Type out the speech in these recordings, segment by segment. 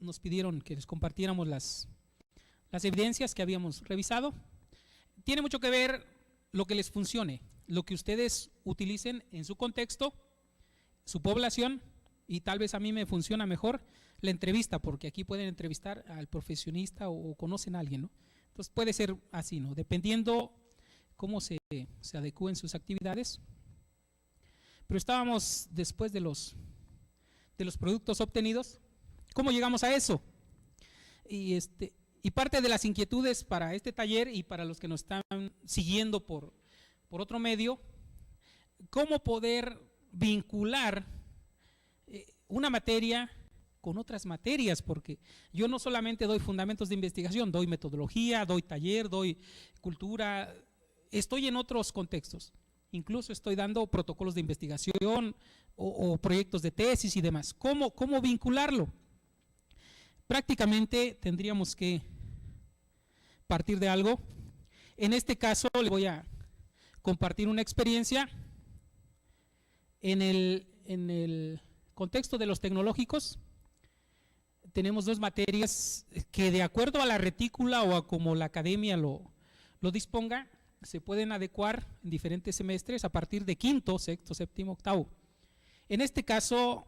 nos pidieron que les compartiéramos las evidencias que habíamos revisado. Tiene mucho que ver lo que les funcione, lo que ustedes utilicen en su contexto, su población, y tal vez a mí me funciona mejor la entrevista, porque aquí pueden entrevistar al profesionista o conocen a alguien, ¿no? Entonces puede ser así, ¿no? Dependiendo cómo se adecúen sus actividades. Pero estábamos después de los productos obtenidos. ¿Cómo llegamos a eso? Y parte de las inquietudes para este taller y para los que nos están siguiendo por otro medio, cómo poder vincular una materia con otras materias, porque yo no solamente doy fundamentos de investigación, doy metodología, doy taller, doy cultura, estoy en otros contextos. Incluso estoy dando protocolos de investigación o proyectos de tesis y demás. ¿Cómo vincularlo? Prácticamente tendríamos que partir de algo. En este caso le voy a compartir una experiencia en el contexto de los tecnológicos. Tenemos dos materias que, de acuerdo a la retícula o a como la academia lo disponga, se pueden adecuar en diferentes semestres a partir de quinto, sexto, séptimo, octavo. En este caso,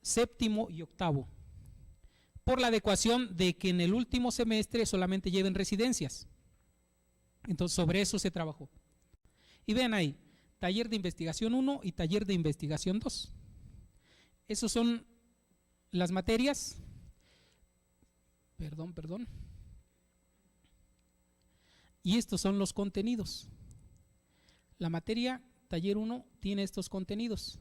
séptimo y octavo, por la adecuación de que en el último semestre solamente lleven residencias. Entonces, sobre eso se trabajó. Y vean ahí, taller de investigación 1 y taller de investigación 2. Esos son las materias. Perdón. Y estos son los contenidos. La materia taller 1 tiene estos contenidos.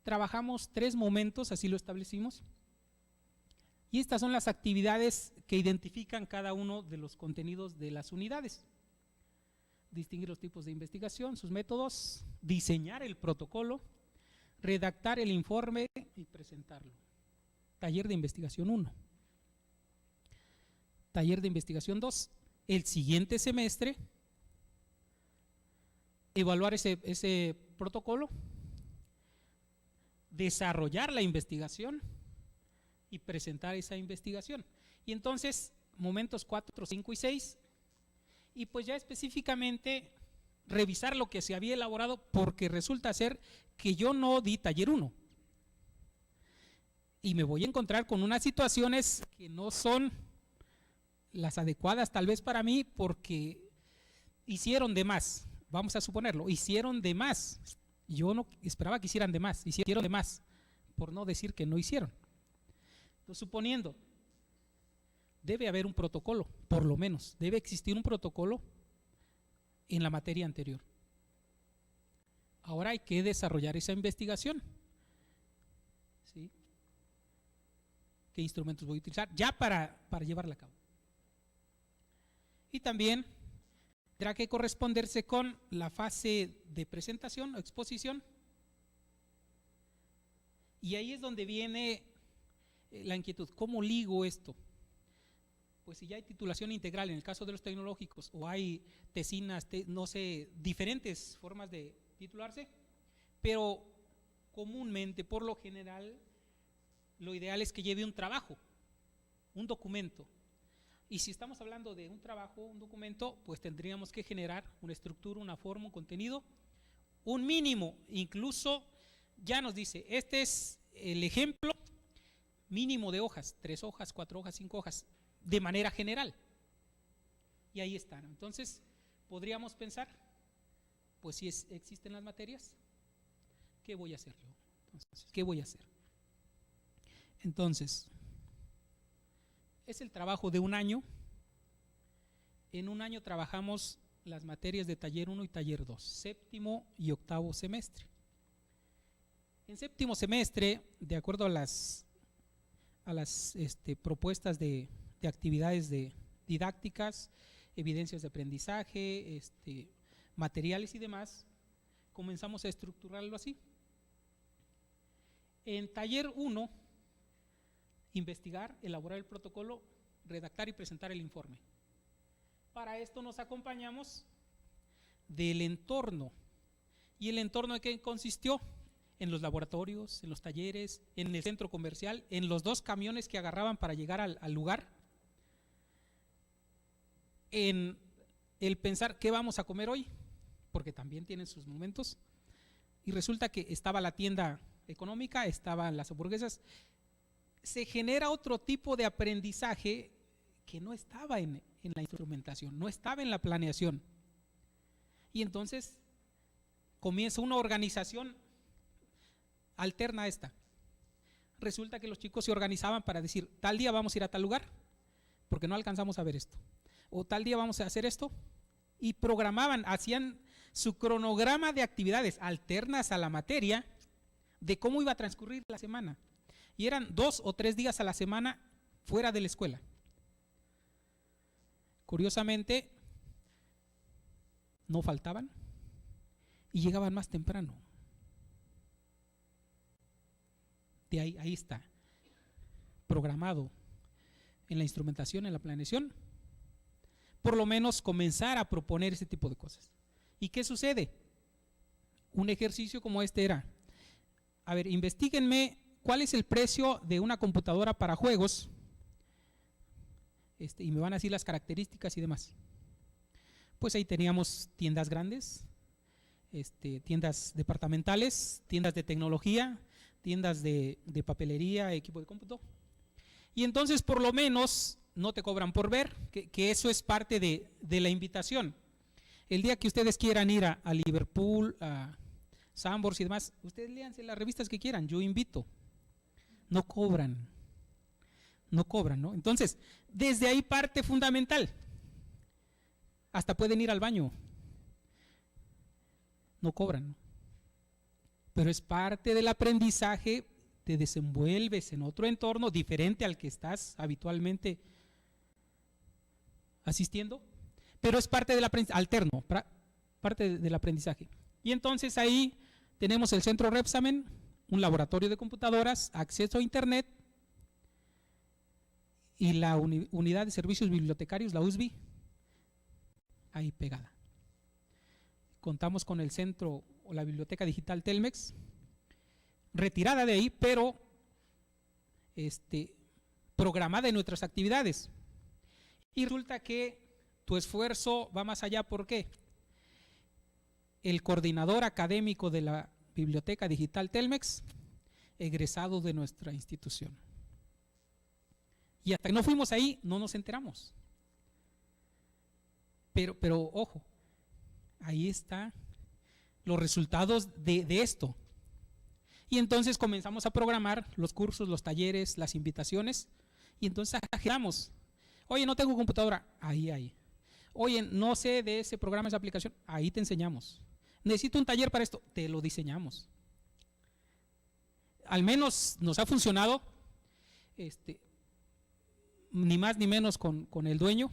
Trabajamos 3 momentos, así lo establecimos. Y estas son las actividades que identifican cada uno de los contenidos de las unidades. Distinguir los tipos de investigación, sus métodos, diseñar el protocolo, redactar el informe y presentarlo. Taller de investigación 1. Taller de investigación 2. El siguiente semestre, evaluar ese protocolo, desarrollar la investigación y presentar esa investigación. Y entonces, momentos 4, 5 y 6, y pues ya específicamente revisar lo que se había elaborado, porque resulta ser que yo no di taller 1. Y me voy a encontrar con unas situaciones que no son las adecuadas tal vez para mí, porque hicieron de más, vamos a suponerlo, hicieron de más. Yo no esperaba que hicieran de más, hicieron de más, por no decir que no hicieron. Entonces, suponiendo, debe haber un protocolo, por lo menos, debe existir un protocolo en la materia anterior. Ahora hay que desarrollar esa investigación. ¿Sí? ¿Qué instrumentos voy a utilizar? Ya para llevarla a cabo. Y también tendrá que corresponderse con la fase de presentación o exposición. Y ahí es donde viene la inquietud. ¿Cómo ligo esto? Pues si ya hay titulación integral en el caso de los tecnológicos, o hay tesinas, no sé, diferentes formas de titularse, pero comúnmente, por lo general, lo ideal es que lleve un trabajo, un documento. Y si estamos hablando de un trabajo, un documento, pues tendríamos que generar una estructura, una forma, un contenido, un mínimo. Incluso ya nos dice, este es el ejemplo mínimo de hojas, 3 hojas, 4 hojas, 5 hojas, de manera general. Y ahí está, ¿no? Entonces, podríamos pensar, pues si existen las materias, ¿qué voy a hacer yo? Entonces, ¿qué voy a hacer? Entonces, es el trabajo de un año. En un año trabajamos las materias de taller 1 y taller 2, séptimo y octavo semestre. En séptimo semestre, de acuerdo a las propuestas de actividades didácticas, evidencias de aprendizaje, materiales y demás, comenzamos a estructurarlo así. En taller 1, investigar, elaborar el protocolo, redactar y presentar el informe. Para esto nos acompañamos del entorno. ¿Y el entorno en qué consistió? en los laboratorios, en los talleres, en el centro comercial, en los 2 camiones que agarraban para llegar al lugar, en el pensar qué vamos a comer hoy, porque también tienen sus momentos, y resulta que estaba la tienda económica, estaban las hamburguesas. Se genera otro tipo de aprendizaje que no estaba en la instrumentación, no estaba en la planeación, y entonces comienza una organización alterna a esta. Resulta que los chicos se organizaban para decir, tal día vamos a ir a tal lugar, porque no alcanzamos a ver esto, o tal día vamos a hacer esto, y programaban, hacían su cronograma de actividades alternas a la materia de cómo iba a transcurrir la semana, y eran 2 o 3 días a la semana fuera de la escuela. Curiosamente, no faltaban y llegaban más temprano. De ahí está, programado en la instrumentación, en la planeación, por lo menos comenzar a proponer ese tipo de cosas. ¿Y qué sucede? Un ejercicio como este era, a ver, investíguenme cuál es el precio de una computadora para juegos, y me van a decir las características y demás. Pues ahí teníamos tiendas grandes, tiendas departamentales, tiendas de tecnología, tiendas de papelería, equipo de cómputo. Y entonces por lo menos no te cobran por ver, que eso es parte de la invitación. El día que ustedes quieran ir a Liverpool, a Sanborns y demás, ustedes léanse las revistas que quieran, yo invito. No cobran, ¿no? Entonces, desde ahí parte fundamental. Hasta pueden ir al baño. No cobran, ¿no? Pero es parte del aprendizaje, te desenvuelves en otro entorno diferente al que estás habitualmente asistiendo, pero es parte del aprendizaje, alterno, parte del aprendizaje. Y entonces ahí tenemos el centro Repsamen, un laboratorio de computadoras, acceso a internet y la unidad de servicios bibliotecarios, la USB, ahí pegada. Contamos con el centro o la biblioteca digital Telmex, retirada de ahí, pero programada en nuestras actividades. Y resulta que tu esfuerzo va más allá. ¿Por qué? El coordinador académico de la biblioteca digital Telmex, egresado de nuestra institución. Y hasta que no fuimos ahí, no nos enteramos. Pero ojo, ahí están los resultados de esto. Y entonces comenzamos a programar los cursos, los talleres, las invitaciones, y entonces agendamos. Oye, no tengo computadora, ahí. Oye, no sé de ese programa, esa aplicación, ahí te enseñamos. Necesito un taller para esto, te lo diseñamos. Al menos nos ha funcionado, ni más ni menos con el dueño,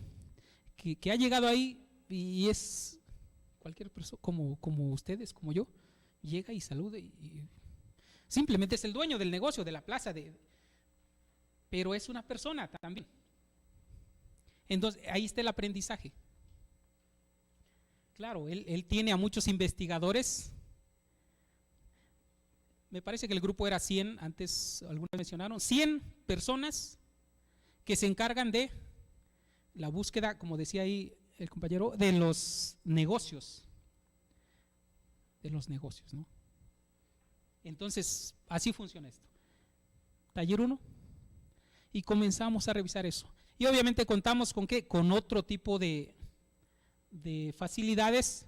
que ha llegado ahí y es cualquier persona, como ustedes, como yo, llega y saluda y simplemente es el dueño del negocio, de la plaza, pero es una persona también. Entonces ahí está el aprendizaje. Claro, él tiene a muchos investigadores. Me parece que el grupo era 100, antes algunos mencionaron, 100 personas que se encargan de la búsqueda, como decía ahí el compañero, de los negocios. ¿No? Entonces, así funciona esto. Taller 1, y comenzamos a revisar eso. Y obviamente contamos con ¿qué? Con otro tipo de facilidades,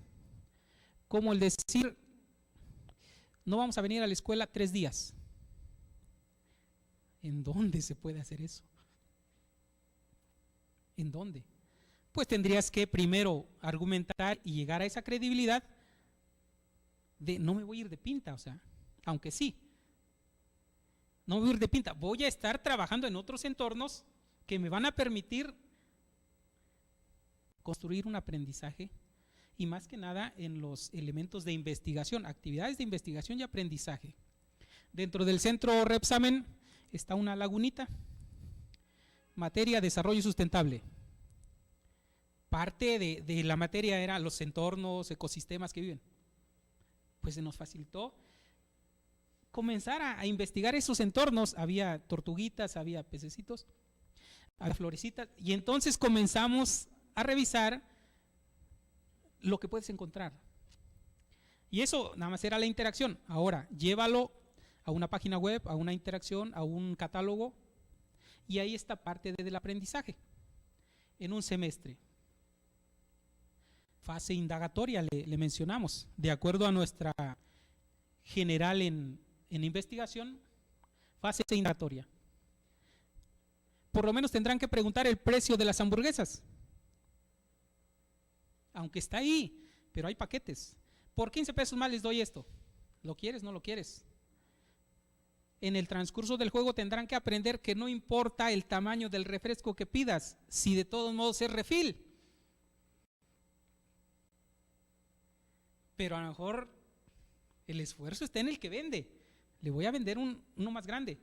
como el decir, no vamos a venir a la escuela 3 días. ¿En dónde se puede hacer eso? ¿En dónde? Pues tendrías que primero argumentar y llegar a esa credibilidad de no me voy a ir de pinta, o sea, aunque sí, no me voy a ir de pinta, voy a estar trabajando en otros entornos que me van a permitir construir un aprendizaje, y más que nada en los elementos de investigación, actividades de investigación y aprendizaje. Dentro del centro Repsamen está una lagunita, materia desarrollo sustentable. Parte de la materia era los entornos, ecosistemas que viven. Pues se nos facilitó comenzar a investigar esos entornos. Había tortuguitas, había pececitos, había florecitas, y entonces comenzamos a revisar lo que puedes encontrar. Y eso nada más era la interacción. Ahora, llévalo a una página web, a una interacción, a un catálogo, y ahí está parte del aprendizaje. En un semestre. Fase indagatoria le mencionamos, de acuerdo a nuestra general en investigación, fase indagatoria. Por lo menos tendrán que preguntar el precio de las hamburguesas. Aunque está ahí, pero hay paquetes. Por 15 pesos más les doy esto. ¿Lo quieres? ¿No lo quieres? En el transcurso del juego tendrán que aprender que no importa el tamaño del refresco que pidas, si de todos modos es refil. Pero a lo mejor el esfuerzo está en el que vende. Le voy a vender uno más grande.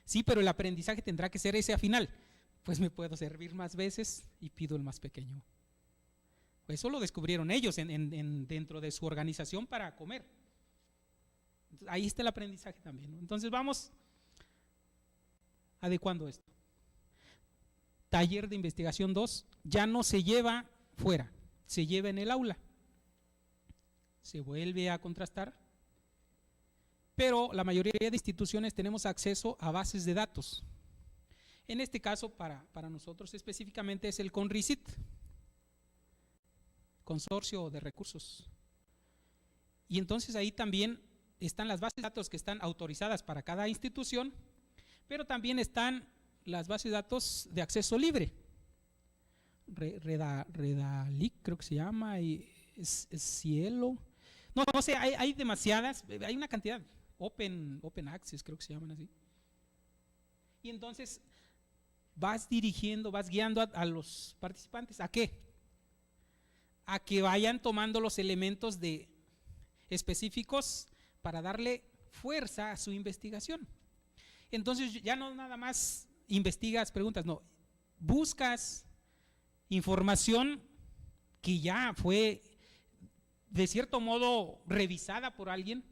Sí, pero el aprendizaje tendrá que ser ese al final. Pues me puedo servir más veces y pido el más pequeño. Eso lo descubrieron ellos dentro de su organización para comer. Ahí está el aprendizaje también, ¿no? Entonces vamos adecuando esto. Taller de investigación 2 ya no se lleva fuera, se lleva en el aula. Se vuelve a contrastar, pero la mayoría de instituciones tenemos acceso a bases de datos. En este caso, para nosotros específicamente, es el CONRICIT, Consorcio de Recursos. Y entonces ahí también están las bases de datos que están autorizadas para cada institución, pero también están las bases de datos de acceso libre. Redalic creo que se llama, y es Cielo. No sé, hay demasiadas, hay una cantidad. Open Access creo que se llaman así. Y entonces vas dirigiendo, vas guiando a los participantes. ¿A qué? A que vayan tomando los elementos específicos para darle fuerza a su investigación. Entonces ya no nada más investigas, preguntas, no, buscas información que ya fue de cierto modo revisada por alguien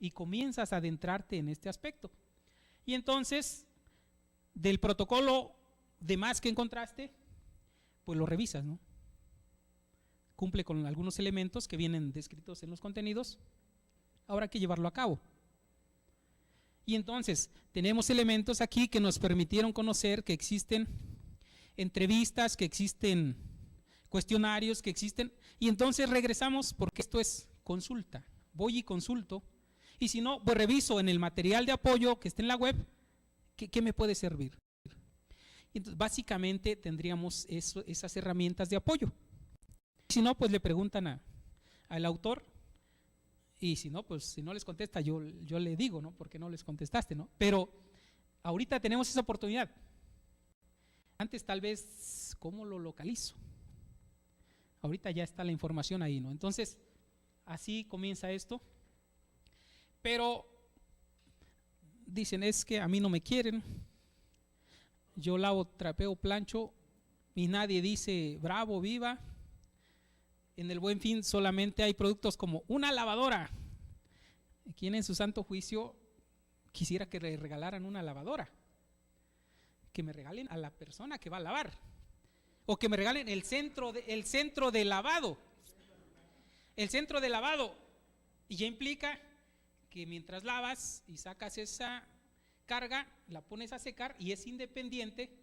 y comienzas a adentrarte en este aspecto. Y entonces, del protocolo de más que encontraste, pues lo revisas, ¿no? Cumple con algunos elementos que vienen descritos en los contenidos, ahora hay que llevarlo a cabo. Y entonces, tenemos elementos aquí que nos permitieron conocer que existen entrevistas, que existen cuestionarios, que existen, y entonces regresamos porque esto es consulta. Voy y consulto, y si no, pues reviso en el material de apoyo que está en la web, ¿qué me puede servir? Entonces, básicamente tendríamos esas herramientas de apoyo. Si no, pues le preguntan al autor, y si no, pues si no les contesta, yo le digo, ¿no? ¿Por qué no les contestaste, no? Pero ahorita tenemos esa oportunidad. Antes tal vez, ¿cómo lo localizo? Ahorita ya está la información ahí, ¿no? Entonces, así comienza esto. Pero dicen, es que a mí no me quieren. Yo lavo, trapeo, plancho y nadie dice bravo, viva. En el Buen Fin solamente hay productos como una lavadora. ¿Quién en su santo juicio quisiera que le regalaran una lavadora? Que me regalen a la persona que va a lavar. O que me regalen el centro de lavado. El centro de lavado. Y ya implica que mientras lavas y sacas esa carga, la pones a secar y es independiente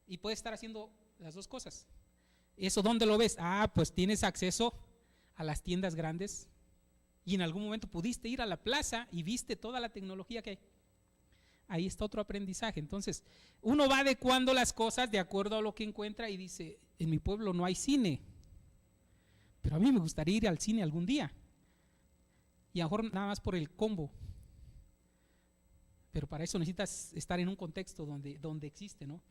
y puedes estar haciendo las dos cosas. ¿Eso dónde lo ves? Pues tienes acceso a las tiendas grandes y en algún momento pudiste ir a la plaza y viste toda la tecnología que hay. Ahí está otro aprendizaje. Entonces, uno va adecuando las cosas de acuerdo a lo que encuentra y dice, en mi pueblo no hay cine, pero a mí me gustaría ir al cine algún día. Y a lo mejor nada más por el combo. Pero para eso necesitas estar en un contexto donde existe, ¿no?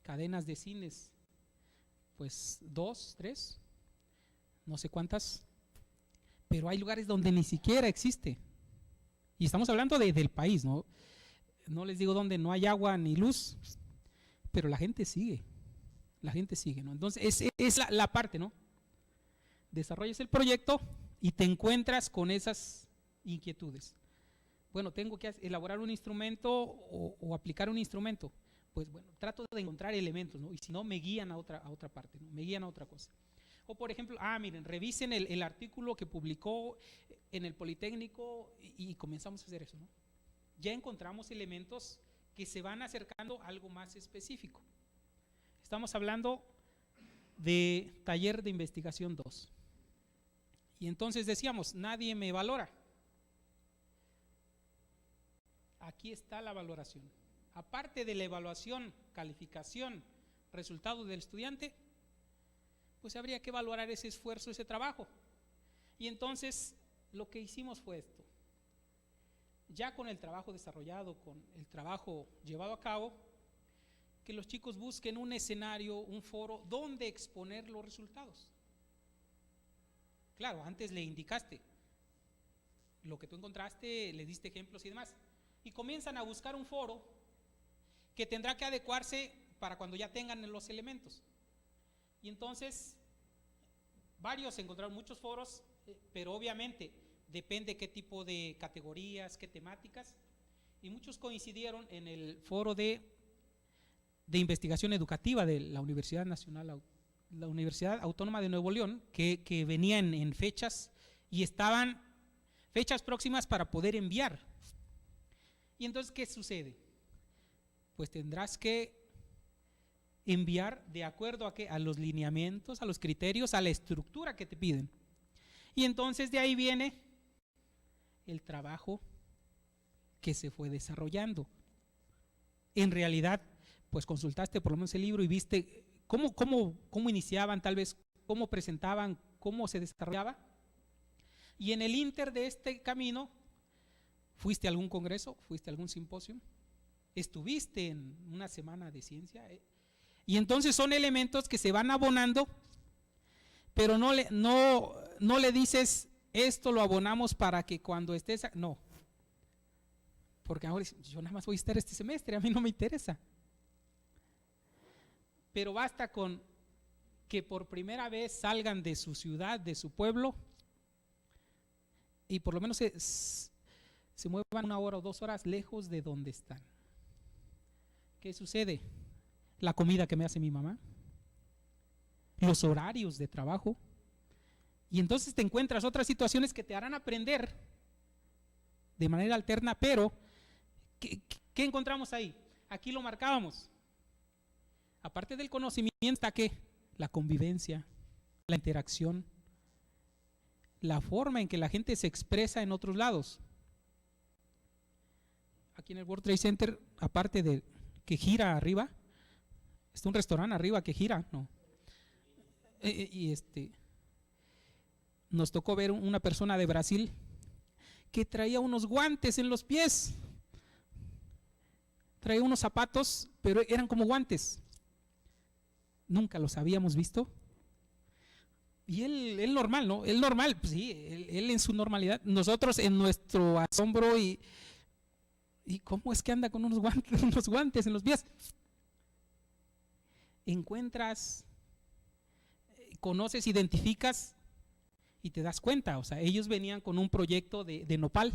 Cadenas de cines, pues 2, 3, no sé cuántas, pero hay lugares donde ni siquiera existe. Y estamos hablando del país, ¿no? No les digo donde no hay agua ni luz, pero la gente sigue, ¿no? Entonces es la parte, ¿no? Desarrollas el proyecto y te encuentras con esas inquietudes. bueno, tengo que elaborar un instrumento o aplicar un instrumento. Pues bueno, trato de encontrar elementos, ¿no? Y si no, me guían a otra parte, ¿no? Me guían a otra cosa. O por ejemplo, miren, revisen el artículo que publicó en el Politécnico y comenzamos a hacer eso, ¿no? Ya encontramos elementos que se van acercando a algo más específico. Estamos hablando de taller de investigación 2. Y entonces decíamos, nadie me valora. Aquí está la valoración. Aparte de la evaluación, calificación, resultado del estudiante, pues habría que valorar ese esfuerzo, ese trabajo. Y entonces lo que hicimos fue esto. Ya con el trabajo desarrollado, con el trabajo llevado a cabo, que los chicos busquen un escenario, un foro donde exponer los resultados. Claro, antes le indicaste lo que tú encontraste, le diste ejemplos y demás. Y comienzan a buscar un foro que tendrá que adecuarse para cuando ya tengan los elementos. Y entonces, varios encontraron muchos foros, pero obviamente depende qué tipo de categorías, qué temáticas. Y muchos coincidieron en el foro de investigación educativa de la Universidad Nacional, la Universidad Autónoma de Nuevo León, que venían en fechas y estaban fechas próximas para poder enviar. Y entonces, ¿qué sucede? Pues tendrás que enviar de acuerdo a los lineamientos, a los criterios, a la estructura que te piden. Y entonces de ahí viene el trabajo que se fue desarrollando. En realidad, pues consultaste por lo menos el libro y viste cómo iniciaban, tal vez cómo presentaban, cómo se desarrollaba. Y en el inter de este camino, ¿fuiste a algún congreso? ¿Fuiste a algún simposio? ¿Estuviste en una semana de ciencia? Y entonces son elementos que se van abonando, pero no le dices, esto lo abonamos para que cuando estés… No, porque ahora yo nada más voy a estar este semestre, a mí no me interesa. Pero basta con que por primera vez salgan de su ciudad, de su pueblo, y por lo menos se muevan 1 hora o 2 horas lejos de donde están. ¿Qué sucede? La comida que me hace mi mamá, los horarios de trabajo, y entonces te encuentras otras situaciones que te harán aprender de manera alterna, pero ¿qué encontramos ahí? Aquí lo marcábamos. Aparte del conocimiento está ¿qué? La convivencia, la interacción, la forma en que la gente se expresa en otros lados. Aquí en el World Trade Center, aparte de que gira arriba, está un restaurante arriba que gira, ¿no? Nos tocó ver una persona de Brasil que traía unos guantes en los pies, traía unos zapatos, pero eran como guantes. Nunca los habíamos visto. Y él normal, ¿no? Él normal, pues sí, él en su normalidad. Nosotros en nuestro asombro y ¿cómo es que anda con unos guantes en los pies? Encuentras, conoces, identificas y te das cuenta. O sea, ellos venían con un proyecto de nopal.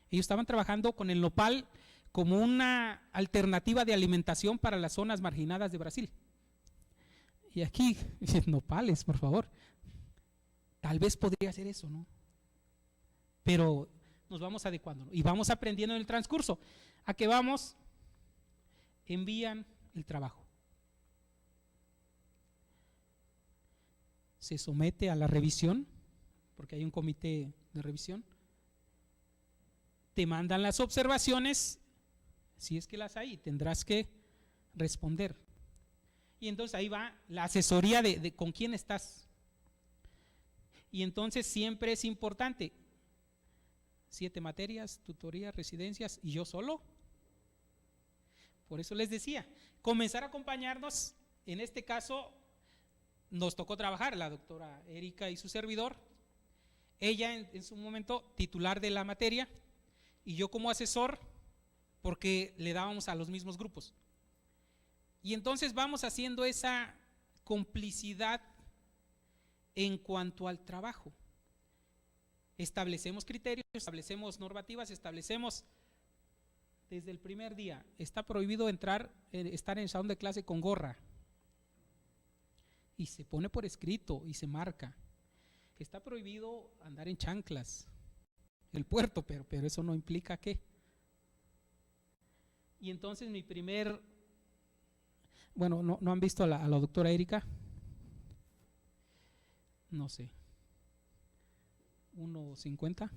Ellos estaban trabajando con el nopal como una alternativa de alimentación para las zonas marginadas de Brasil. Y aquí, nopales, por favor. Tal vez podría ser eso, ¿no? Pero nos vamos adecuando, ¿no? Y vamos aprendiendo en el transcurso. ¿A qué vamos? Envían el trabajo. Se somete a la revisión, porque hay un comité de revisión. Te mandan las observaciones, si es que las hay, tendrás que responder. Y entonces ahí va la asesoría de con quién estás. Y entonces siempre es importante, 7 materias, tutorías, residencias y yo solo. Por eso les decía, comenzar a acompañarnos. En este caso nos tocó trabajar la doctora Erika y su servidor, ella en su momento titular de la materia y yo como asesor, porque le dábamos a los mismos grupos. Y entonces vamos haciendo esa complicidad en cuanto al trabajo. Establecemos criterios, establecemos normativas, establecemos desde el primer día. Está prohibido estar en el salón de clase con gorra. Y se pone por escrito y se marca. Está prohibido andar en chanclas. El puerto, pero eso no implica qué. Y entonces bueno, ¿no han visto a la doctora Erika? No sé, 1.50.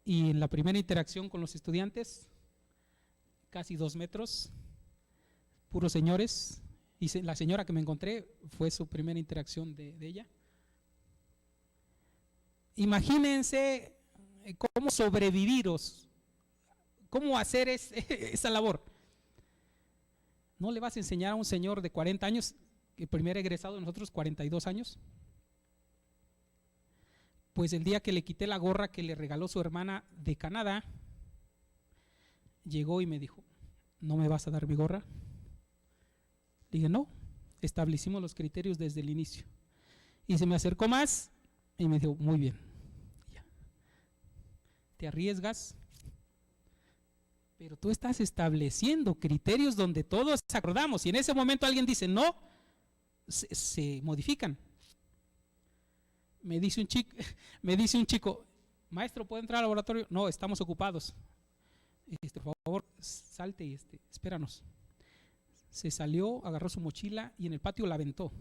Y en la primera interacción con los estudiantes, casi 2 metros, puros señores. Y la señora que me encontré fue su primera interacción de ella. Imagínense cómo sobreviviros, cómo hacer esa labor. ¿No le vas a enseñar a un señor de 40 años, el primer egresado de nosotros, 42 años? Pues el día que le quité la gorra que le regaló su hermana de Canadá, llegó y me dijo, ¿no me vas a dar mi gorra? Le dije, no, establecimos los criterios desde el inicio. Y se me acercó más y me dijo, muy bien, ya. Te arriesgas, pero tú estás estableciendo criterios donde todos acordamos, y en ese momento alguien dice no, se modifican. Me dice un chico, maestro, ¿puedo entrar al laboratorio? No, estamos ocupados. Por favor, salte y espéranos. Se salió, agarró su mochila y en el patio la aventó.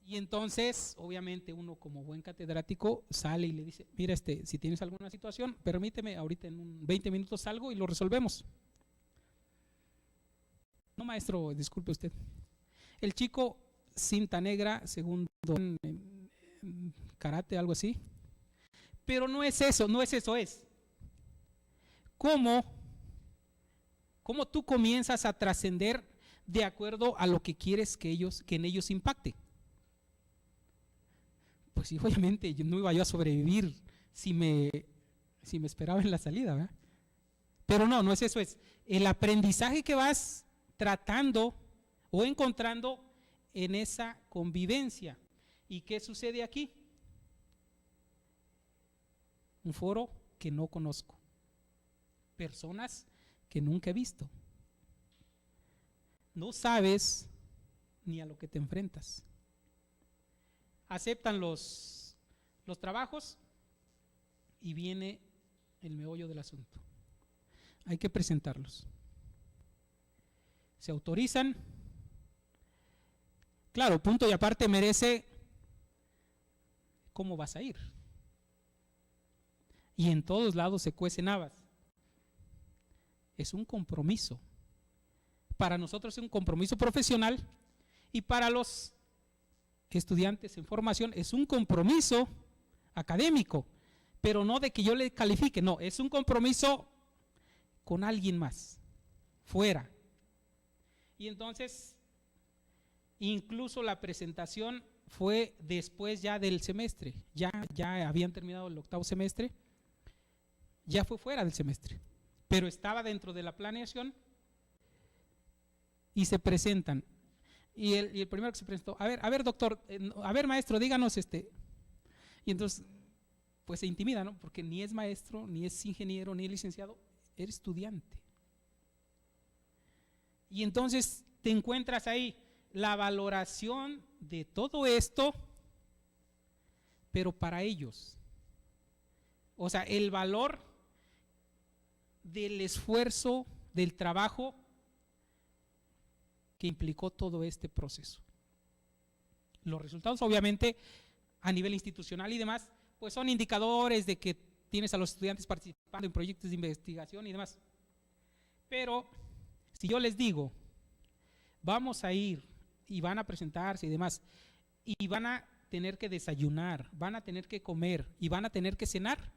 Y entonces, obviamente, uno como buen catedrático sale y le dice, mira, si tienes alguna situación, permíteme, ahorita en 20 minutos salgo y lo resolvemos. No, maestro, disculpe usted. El chico, cinta negra, segundo en karate, algo así. Pero no es eso, es cómo tú comienzas a trascender de acuerdo a lo que quieres que en ellos impacte. Pues sí, obviamente yo no iba a sobrevivir si me esperaba en la salida, ¿verdad? Pero no es eso, es el aprendizaje que vas tratando o encontrando en esa convivencia. ¿Y qué sucede aquí? Un foro que no conozco, personas que nunca he visto. No sabes ni a lo que te enfrentas. Aceptan los trabajos y viene el meollo del asunto. Hay que presentarlos. Se autorizan. Claro, punto y aparte merece cómo vas a ir. Y en todos lados se cuecen habas. Es un compromiso. Para nosotros es un compromiso profesional y para los estudiantes en formación es un compromiso académico, pero no de que yo le califique, no, es un compromiso con alguien más, fuera. Y entonces, incluso la presentación fue después ya del semestre, ya habían terminado el 8º semestre, ya fue fuera del semestre, pero estaba dentro de la planeación y se presentan. Y el primero que se presentó, a ver doctor, a ver maestro, díganos Y entonces, pues se intimida, ¿no? Porque ni es maestro, ni es ingeniero, ni es licenciado, eres estudiante. Y entonces te encuentras ahí la valoración de todo esto, pero para ellos. O sea, el valor del esfuerzo, del trabajo que implicó todo este proceso. Los resultados, obviamente, a nivel institucional y demás, pues son indicadores de que tienes a los estudiantes participando en proyectos de investigación y demás. Pero si yo les digo, vamos a ir y van a presentarse y demás, y van a tener que desayunar, van a tener que comer y van a tener que cenar,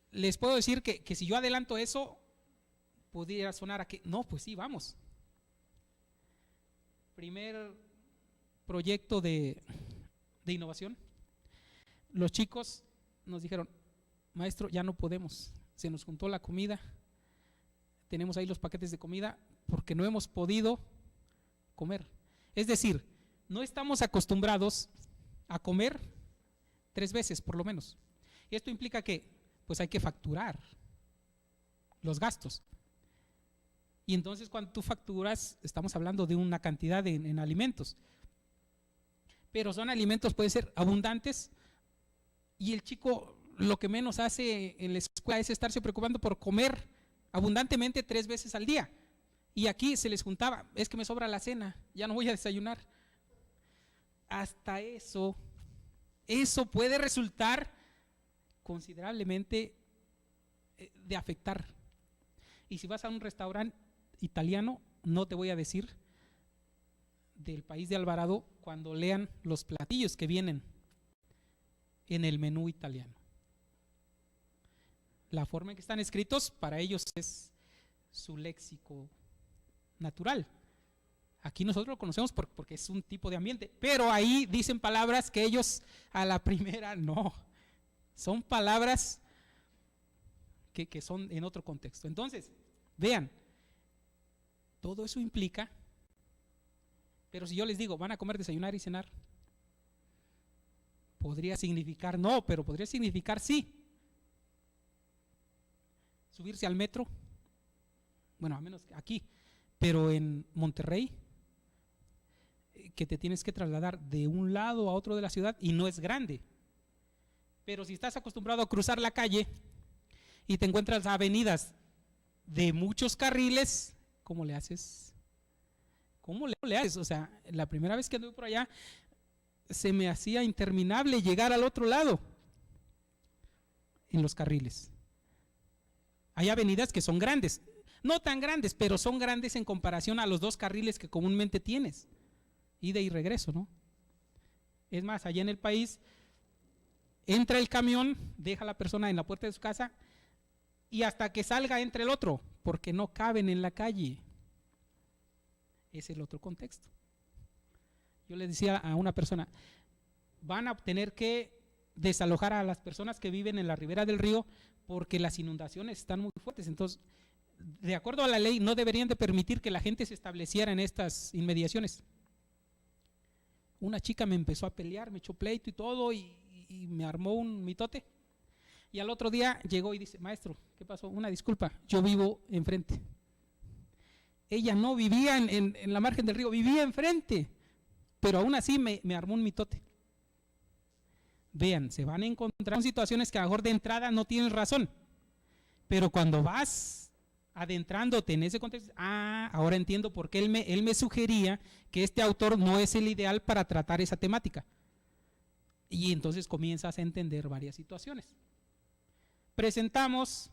les puedo decir que si yo adelanto eso, pudiera sonar a que, no, pues sí, vamos. Primer proyecto de innovación. Los chicos nos dijeron, maestro, ya no podemos, se nos juntó la comida, tenemos ahí los paquetes de comida, porque no hemos podido comer. Es decir, no estamos acostumbrados a comer 3 veces por lo menos. Esto implica que pues hay que facturar los gastos. Y entonces cuando tú facturas, estamos hablando de una cantidad en alimentos. Pero son alimentos, pueden ser abundantes, y el chico lo que menos hace en la escuela es estarse preocupando por comer abundantemente 3 veces al día. Y aquí se les juntaba, es que me sobra la cena, ya no voy a desayunar. Hasta eso puede resultar considerablemente de afectar. Y si vas a un restaurante italiano, no te voy a decir del país de Alvarado cuando lean los platillos que vienen en el menú italiano. La forma en que están escritos para ellos es su léxico natural. Aquí nosotros lo conocemos porque es un tipo de ambiente, pero ahí dicen palabras que ellos a la primera no. Son palabras que son en otro contexto. Entonces, vean, todo eso implica, pero si yo les digo, van a comer, desayunar y cenar, podría significar no, pero podría significar sí. Subirse al metro, bueno, a menos aquí, pero en Monterrey, que te tienes que trasladar de un lado a otro de la ciudad y no es grande. Pero si estás acostumbrado a cruzar la calle y te encuentras avenidas de muchos carriles, ¿cómo le haces? ¿Cómo le haces? O sea, la primera vez que anduve por allá se me hacía interminable llegar al otro lado en los carriles. Hay avenidas que son grandes, no tan grandes, pero son grandes en comparación a los 2 carriles que comúnmente tienes, ida y regreso, ¿no? Es más, allá en el país entra el camión, deja a la persona en la puerta de su casa y hasta que salga entra el otro, porque no caben en la calle. Es el otro contexto. Yo le decía a una persona, van a tener que desalojar a las personas que viven en la ribera del río porque las inundaciones están muy fuertes. Entonces, de acuerdo a la ley, no deberían de permitir que la gente se estableciera en estas inmediaciones. Una chica me empezó a pelear, me echó pleito y todo, y me armó un mitote. Y al otro día llegó y dice, maestro, ¿qué pasó? Una disculpa, yo vivo enfrente. Ella no vivía en la margen del río, vivía enfrente, pero aún así me armó un mitote. Vean, se van a encontrar con situaciones que a lo mejor de entrada no tienen razón, pero cuando vas adentrándote en ese contexto, ahora entiendo por qué él me sugería que este autor no es el ideal para tratar esa temática. Y entonces comienzas a entender varias situaciones. Presentamos,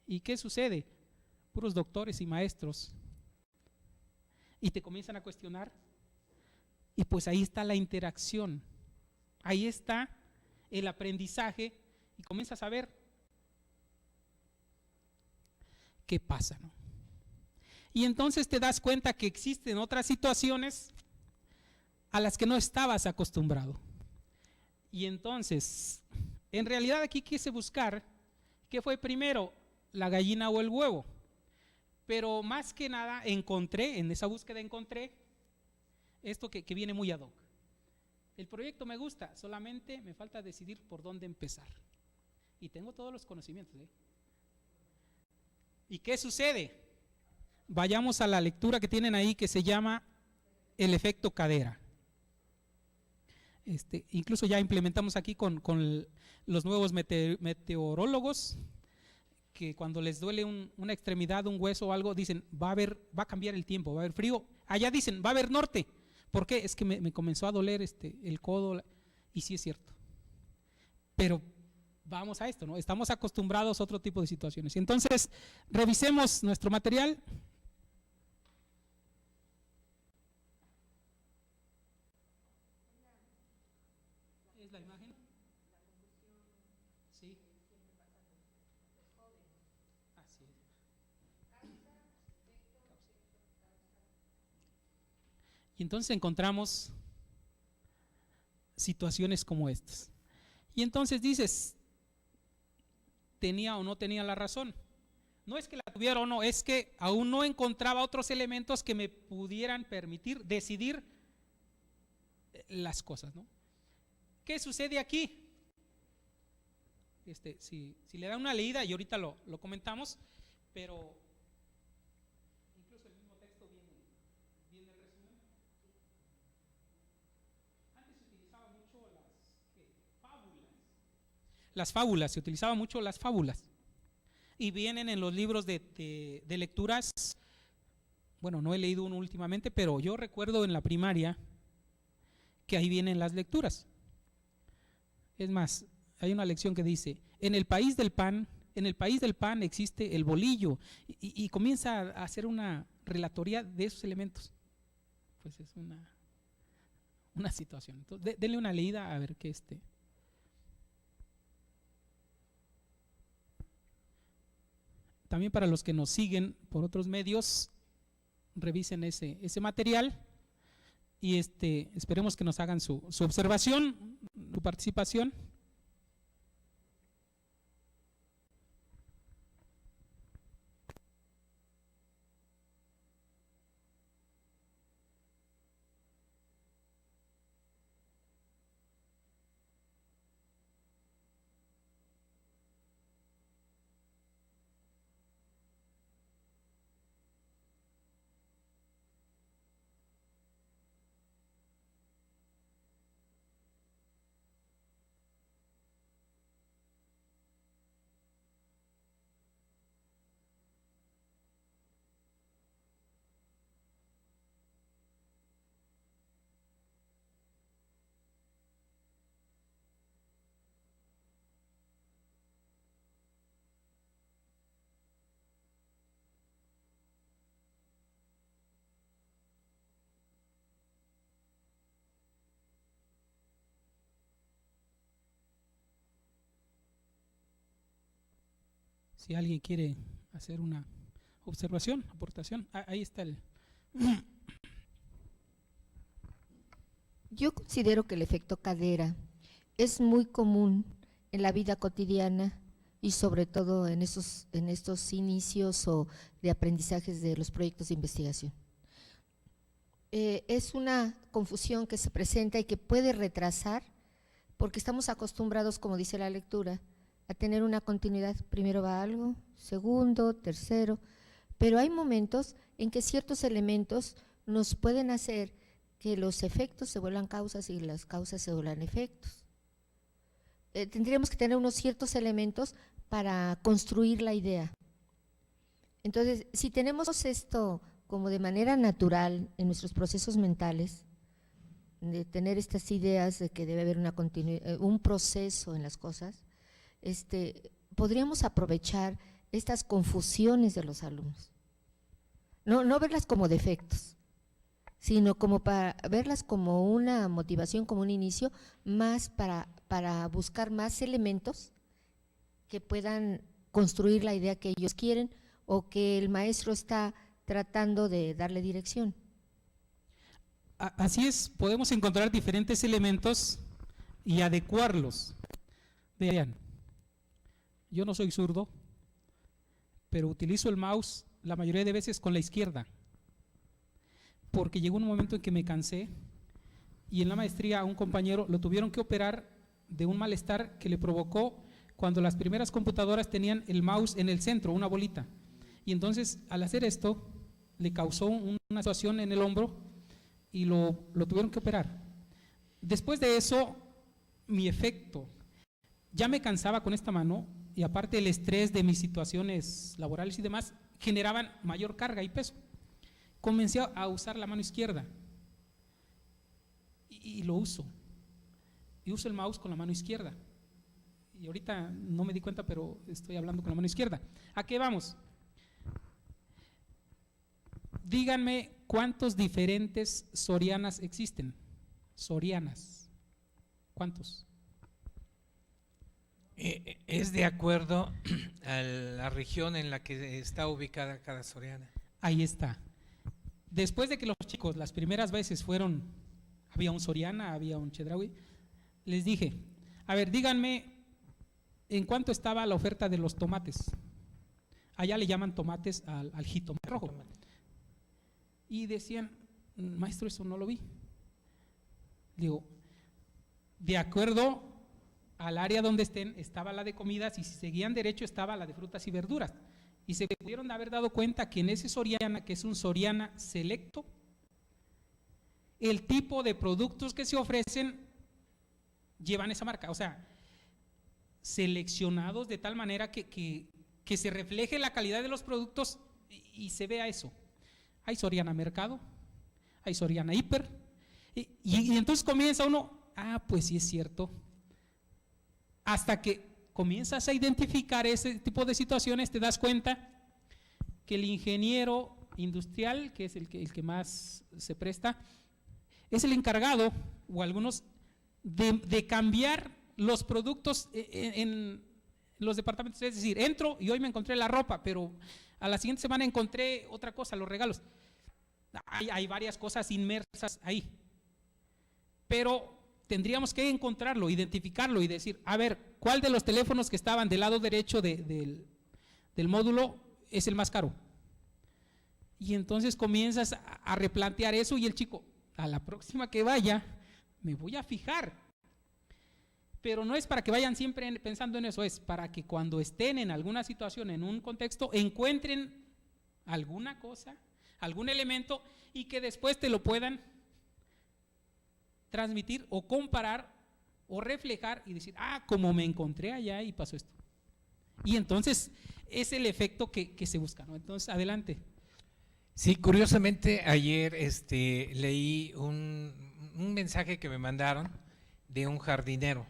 ¿y qué sucede? Puros doctores y maestros, y te comienzan a cuestionar, y pues ahí está la interacción, ahí está el aprendizaje, y comienzas a ver qué pasa, ¿no? Y entonces te das cuenta que existen otras situaciones a las que no estabas acostumbrado. Y entonces, en realidad aquí quise buscar qué fue primero, la gallina o el huevo. Pero más que nada en esa búsqueda encontré esto que viene muy ad hoc. El proyecto me gusta, solamente me falta decidir por dónde empezar. Y tengo todos los conocimientos, ¿eh? ¿Y qué sucede? Vayamos a la lectura que tienen ahí que se llama el efecto cadera. Incluso ya implementamos aquí con los nuevos meteorólogos, que cuando les duele una extremidad, un hueso o algo, dicen va a cambiar el tiempo, va a haber frío. Allá dicen va a haber norte. ¿Por qué? Es que me comenzó a doler el codo, y sí es cierto. Pero vamos a esto, ¿no? Estamos acostumbrados a otro tipo de situaciones. Entonces, revisemos nuestro material. ¿Es la imagen? Sí. Así es. Y entonces encontramos situaciones como estas. Y entonces dices, ¿tenía o no tenía la razón? No es que la tuviera o no, es que aún no encontraba otros elementos que me pudieran permitir decidir las cosas, ¿no? ¿Qué sucede aquí? Si le da una leída, y ahorita lo comentamos, pero incluso el mismo texto viene el resumen. Antes se utilizaba mucho fábulas. Las fábulas, se utilizaba mucho las fábulas. Y vienen en los libros de lecturas. Bueno, no he leído uno últimamente, pero yo recuerdo en la primaria que ahí vienen las lecturas. Es más, hay una lección que dice: en el país del pan existe el bolillo, y comienza a hacer una relatoría de esos elementos. Pues es una situación. Entonces, denle una leída a ver qué También para los que nos siguen por otros medios, revisen ese material y esperemos que nos hagan su observación, su participación. Si alguien quiere hacer una observación, aportación, ahí está el... Yo considero que el efecto cadera es muy común en la vida cotidiana y sobre todo en estos inicios o de aprendizajes de los proyectos de investigación. Es una confusión que se presenta y que puede retrasar, porque estamos acostumbrados, como dice la lectura, a tener una continuidad. Primero va algo, segundo, tercero, pero hay momentos en que ciertos elementos nos pueden hacer que los efectos se vuelvan causas y las causas se vuelvan efectos. Tendríamos que tener unos ciertos elementos para construir la idea. Entonces, si tenemos esto como de manera natural en nuestros procesos mentales, de tener estas ideas de que debe haber una un proceso en las cosas, podríamos aprovechar estas confusiones de los alumnos. No verlas como defectos, sino como para verlas como una motivación, como un inicio, más para buscar más elementos que puedan construir la idea que ellos quieren o que el maestro está tratando de darle dirección. Así es, podemos encontrar diferentes elementos y adecuarlos. Vean, yo no soy zurdo, pero utilizo el mouse la mayoría de veces con la izquierda, porque llegó un momento en que me cansé y en la maestría a un compañero lo tuvieron que operar de un malestar que le provocó cuando las primeras computadoras tenían el mouse en el centro, una bolita, y entonces al hacer esto le causó una situación en el hombro y lo tuvieron que operar. Después de eso, mi efecto, ya me cansaba con esta mano y aparte el estrés de mis situaciones laborales y demás generaban mayor carga y peso. Comencé a usar la mano izquierda y lo uso. Y uso el mouse con la mano izquierda. Y ahorita no me di cuenta, pero estoy hablando con la mano izquierda. ¿A qué vamos? Díganme cuántos diferentes Sorianas existen. Sorianas. ¿Cuántos? Es de acuerdo a la región en la que está ubicada cada Soriana. Ahí está. Después de que los chicos las primeras veces había un Soriana, había un Chedraui, les dije, a ver, díganme en cuánto estaba la oferta de los tomates. allá le llaman tomates al jitomate rojo. Y decían, maestro, eso no lo vi. Digo, de acuerdo al área donde estén, estaba la de comidas, y si seguían derecho estaba la de frutas y verduras. Y se pudieron haber dado cuenta que en ese Soriana, que es un Soriana selecto, el tipo de productos que se ofrecen llevan esa marca, o sea, seleccionados de tal manera que se refleje la calidad de los productos y se vea eso. Hay Soriana Mercado, hay Soriana Hiper, y entonces comienza uno, pues sí es cierto, hasta que comienzas a identificar ese tipo de situaciones, te das cuenta que el ingeniero industrial, que es el que más se presta, es el encargado, o algunos, de cambiar los productos en los departamentos. Es decir, entro y hoy me encontré la ropa, pero a la siguiente semana encontré otra cosa, los regalos. Hay varias cosas inmersas ahí, pero tendríamos que encontrarlo, identificarlo y decir, a ver, ¿cuál de los teléfonos que estaban del lado derecho del módulo es el más caro? Y entonces comienzas a replantear eso, y el chico, a la próxima que vaya, me voy a fijar. Pero no es para que vayan siempre pensando en eso, es para que cuando estén en alguna situación, en un contexto, encuentren alguna cosa, algún elemento, y que después te lo puedan transmitir o comparar o reflejar y decir, como me encontré allá y pasó esto. Y entonces es el efecto que se busca, ¿no? Entonces, adelante. Sí, curiosamente ayer leí un mensaje que me mandaron de un jardinero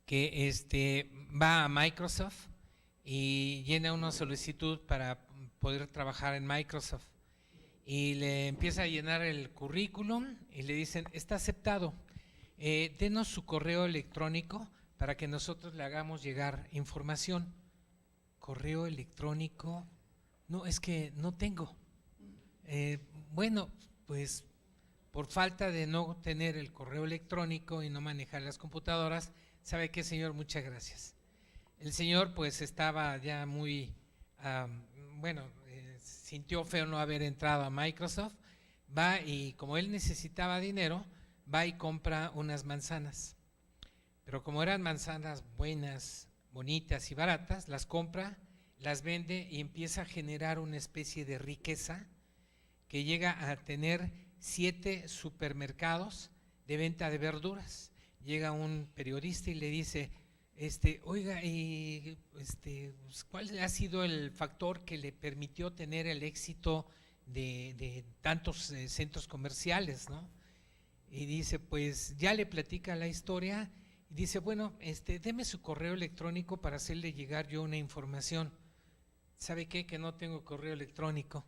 que va a Microsoft y llena una solicitud para poder trabajar en Microsoft, y le empieza a llenar el currículum y le dicen, está aceptado, denos su correo electrónico para que nosotros le hagamos llegar información. Correo electrónico, no, es que no tengo. Bueno, pues por falta de no tener el correo electrónico y no manejar las computadoras, ¿sabe qué, señor? Muchas gracias. El señor pues estaba ya muy, sintió feo no haber entrado a Microsoft, va y como él necesitaba dinero, va y compra unas manzanas, pero como eran manzanas buenas, bonitas y baratas, las compra, las vende y empieza a generar una especie de riqueza que llega a tener 7 supermercados de venta de verduras. Llega un periodista y le dice, oiga, ¿cuál ha sido el factor que le permitió tener el éxito de tantos centros comerciales, ¿no? Y dice, pues ya le platica la historia y dice, bueno, deme su correo electrónico para hacerle llegar yo una información. ¿Sabe qué? Que no tengo correo electrónico.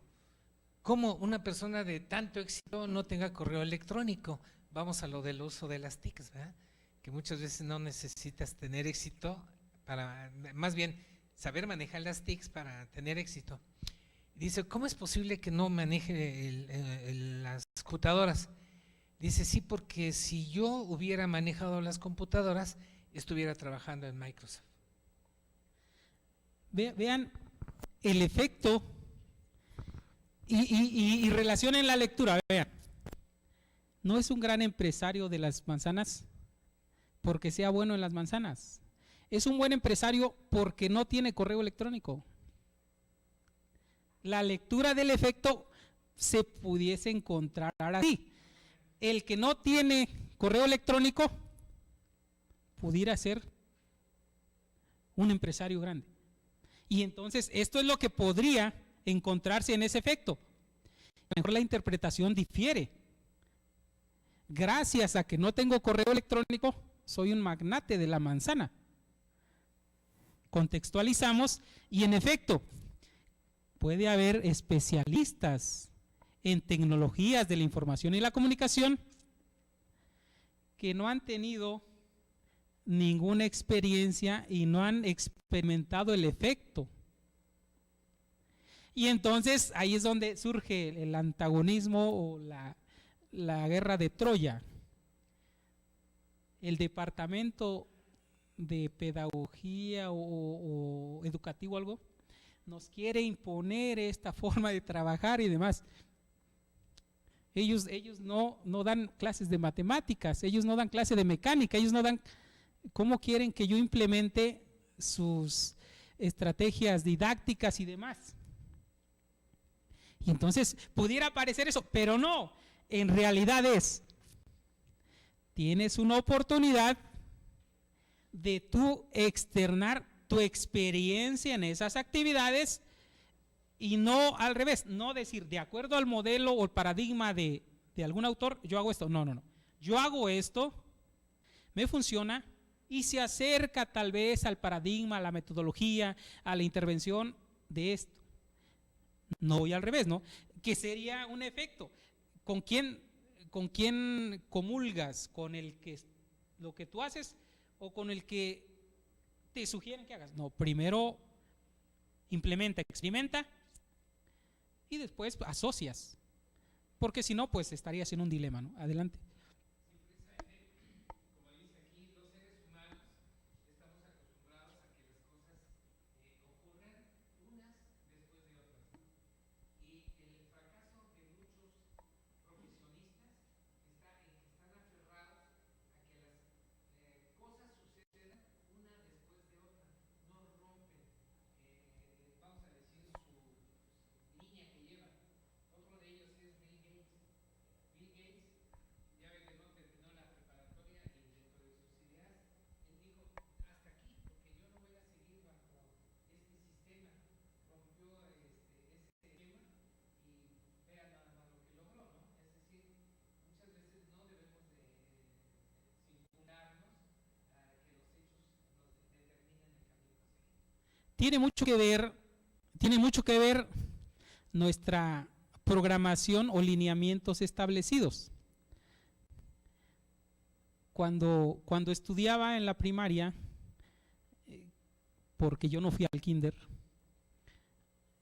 ¿Cómo una persona de tanto éxito no tenga correo electrónico? Vamos a lo del uso de las TICs, ¿verdad? Que muchas veces no necesitas tener éxito para, más bien, saber manejar las TICs para tener éxito. Dice, ¿cómo es posible que no maneje las computadoras? Dice, sí, porque si yo hubiera manejado las computadoras, estuviera trabajando en Microsoft. Vean el efecto y relacionen la lectura. Vean, no es un gran empresario de las manzanas porque sea bueno en las manzanas, es un buen empresario porque no tiene correo electrónico. La lectura del efecto se pudiese encontrar así: el que no tiene correo electrónico pudiera ser un empresario grande, y entonces esto es lo que podría encontrarse en ese efecto. A lo mejor la interpretación difiere. Gracias a que no tengo correo electrónico, soy un magnate de la manzana. Contextualizamos y en efecto puede haber especialistas en tecnologías de la información y la comunicación que no han tenido ninguna experiencia y no han experimentado el efecto. Y entonces ahí es donde surge el antagonismo o la guerra de Troya. El departamento de pedagogía o educativo algo nos quiere imponer esta forma de trabajar y demás. Ellos no dan clases de matemáticas, ellos no dan clase de mecánica, ellos no dan cómo quieren que yo implemente sus estrategias didácticas y demás. Y entonces pudiera parecer eso, pero no, en realidad tienes una oportunidad de tú externar tu experiencia en esas actividades y no al revés, no decir de acuerdo al modelo o el paradigma de algún autor, yo hago esto. No, yo hago esto, me funciona y se acerca tal vez al paradigma, a la metodología, a la intervención de esto. No voy al revés, ¿no? Que sería un efecto. ¿Con quién comulgas? ¿Con el que lo que tú haces o con el que te sugieren que hagas? No, primero implementa, experimenta y después asocias. Porque si no, pues estarías en un dilema, ¿no? Adelante. Tiene mucho que ver nuestra programación o lineamientos establecidos. Cuando estudiaba en la primaria, porque yo no fui al kinder,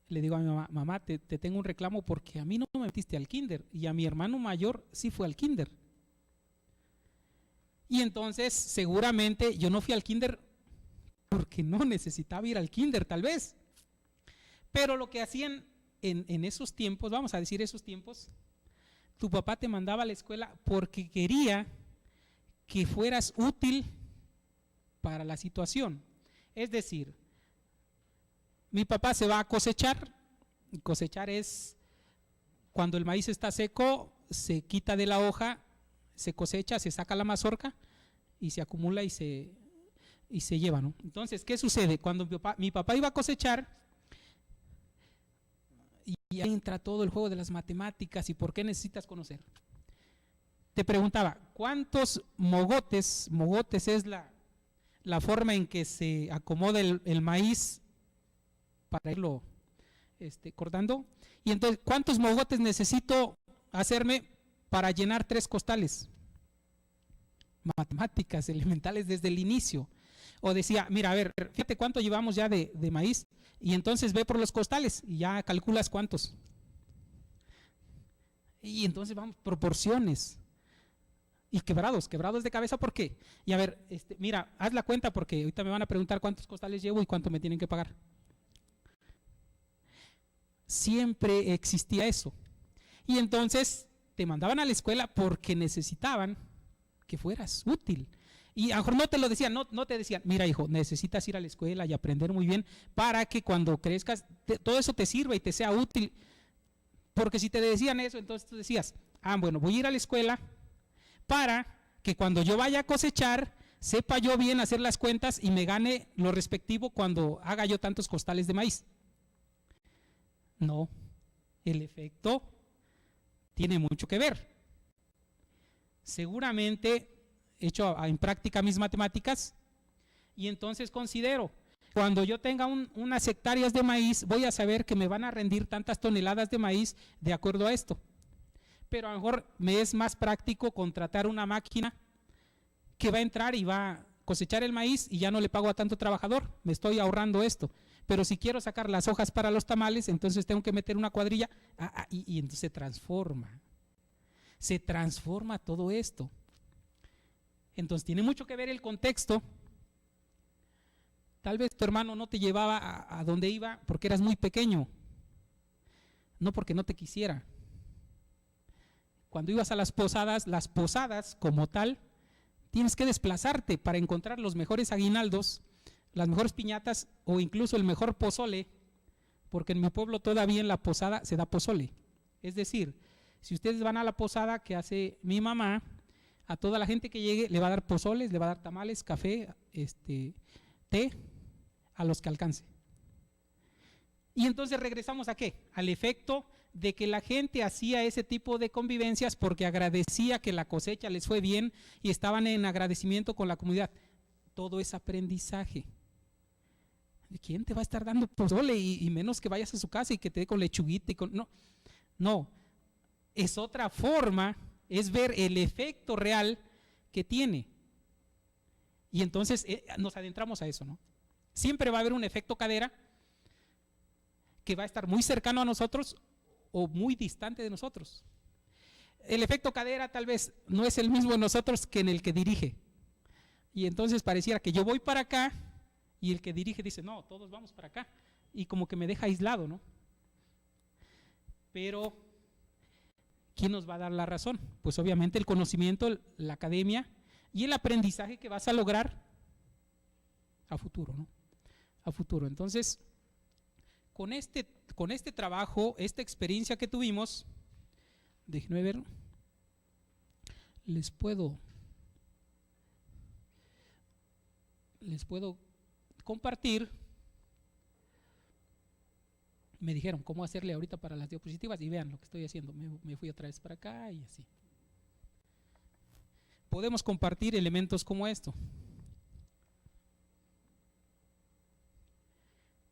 le digo a mi mamá, mamá, te tengo un reclamo porque a mí no me metiste al kinder y a mi hermano mayor sí fue al kinder. Y entonces seguramente yo no fui al kinder porque no necesitaba ir al kinder tal vez. Pero lo que hacían en esos tiempos, vamos a decir esos tiempos, tu papá te mandaba a la escuela porque quería que fueras útil para la situación. Es decir, mi papá se va a cosechar. Cosechar es cuando el maíz está seco, se quita de la hoja, se cosecha, se saca la mazorca y se acumula y se lleva, ¿no? Entonces, ¿qué sucede? Cuando mi papá iba a cosechar, y ahí entra todo el juego de las matemáticas y por qué necesitas conocer. Te preguntaba, ¿cuántos mogotes es la forma en que se acomoda el maíz para irlo cortando? Y entonces, ¿cuántos mogotes necesito hacerme para llenar 3 costales? Matemáticas elementales desde el inicio. O decía, mira, a ver, fíjate cuánto llevamos ya de maíz y entonces ve por los costales y ya calculas cuántos. Y entonces vamos, proporciones. Y quebrados de cabeza, ¿por qué? Y a ver, mira, haz la cuenta porque ahorita me van a preguntar cuántos costales llevo y cuánto me tienen que pagar. Siempre existía eso. Y entonces te mandaban a la escuela porque necesitaban que fueras útil. Y a lo mejor no te lo decían, no te decían, mira hijo, necesitas ir a la escuela y aprender muy bien para que cuando crezcas todo eso te sirva y te sea útil. Porque si te decían eso, entonces tú decías, bueno, voy a ir a la escuela para que cuando yo vaya a cosechar, sepa yo bien hacer las cuentas y me gane lo respectivo cuando haga yo tantos costales de maíz. No, el efecto tiene mucho que ver. Seguramente hecho en práctica mis matemáticas y entonces considero, cuando yo tenga unas hectáreas de maíz, voy a saber que me van a rendir tantas toneladas de maíz de acuerdo a esto. Pero a lo mejor me es más práctico contratar una máquina que va a entrar y va a cosechar el maíz y ya no le pago a tanto trabajador, me estoy ahorrando esto. Pero si quiero sacar las hojas para los tamales, entonces tengo que meter una cuadrilla y entonces se transforma todo esto. Entonces tiene mucho que ver el contexto Tal vez tu hermano no te llevaba a donde iba porque eras muy pequeño, no porque no te quisiera. Cuando ibas a las posadas como tal, tienes que desplazarte para encontrar los mejores aguinaldos, las mejores piñatas o incluso el mejor pozole, porque en mi pueblo todavía en la posada se da pozole. Es decir, si ustedes van a la posada que hace mi mamá, a toda la gente que llegue le va a dar pozoles, le va a dar tamales, café, té, a los que alcance. Y entonces regresamos ¿a qué? Al efecto de que la gente hacía ese tipo de convivencias porque agradecía que la cosecha les fue bien y estaban en agradecimiento con la comunidad. Todo es aprendizaje. ¿Quién te va a estar dando pozole? Y menos que vayas a su casa y que te dé con lechuguita y con… No, es otra forma, es ver el efecto real que tiene. Y entonces nos adentramos a eso, ¿no? Siempre va a haber un efecto cadera que va a estar muy cercano a nosotros o muy distante de nosotros. El efecto cadera tal vez no es el mismo en nosotros que en el que dirige. Y entonces pareciera que yo voy para acá y el que dirige dice, no, todos vamos para acá. Y como que me deja aislado, ¿no? Pero, ¿quién nos va a dar la razón? Pues obviamente el conocimiento, la academia y el aprendizaje que vas a lograr a futuro, ¿no? A futuro. Entonces, con este trabajo, esta experiencia que tuvimos, déjenme ver, les puedo compartir. Me dijeron cómo hacerle ahorita para las diapositivas y vean lo que estoy haciendo. Me fui otra vez para acá y así. Podemos compartir elementos como esto.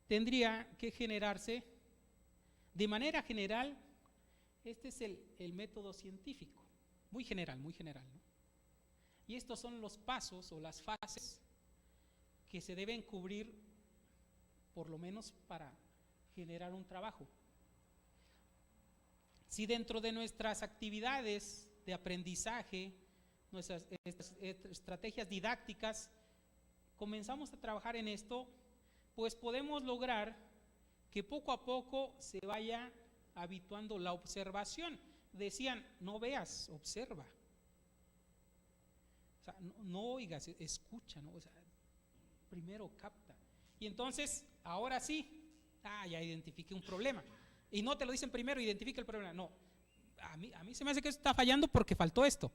Tendría que generarse de manera general. Este es el método científico, muy general, ¿no? Y estos son los pasos o las fases que se deben cubrir, por lo menos para generar un trabajo. Si dentro de nuestras actividades de aprendizaje, nuestras estrategias didácticas, comenzamos a trabajar en esto, pues podemos lograr que poco a poco se vaya habituando la observación. Decían, no veas, observa. O sea, no oigas, escucha, ¿no? O sea, primero capta. Y entonces, ahora sí, ya identifiqué un problema. Y no te lo dicen primero, identifica el problema. No, a mí se me hace que está fallando porque faltó esto.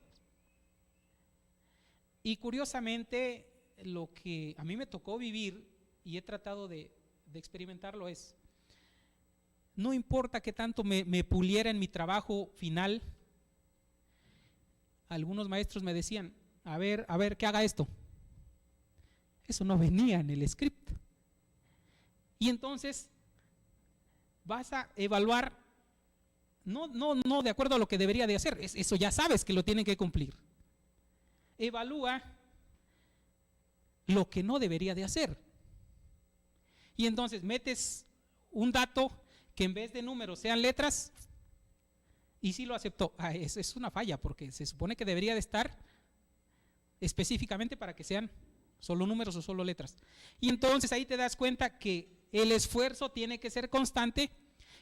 Y curiosamente, lo que a mí me tocó vivir y he tratado de experimentarlo es, no importa qué tanto me puliera en mi trabajo final, algunos maestros me decían, a ver, que haga esto. Eso no venía en el script. Y entonces vas a evaluar, no de acuerdo a lo que debería de hacer, eso ya sabes que lo tienen que cumplir. Evalúa lo que no debería de hacer. Y entonces metes un dato que en vez de números sean letras, y sí lo aceptó. Es una falla porque se supone que debería de estar específicamente para que sean solo números o solo letras. Y entonces ahí te das cuenta que el esfuerzo tiene que ser constante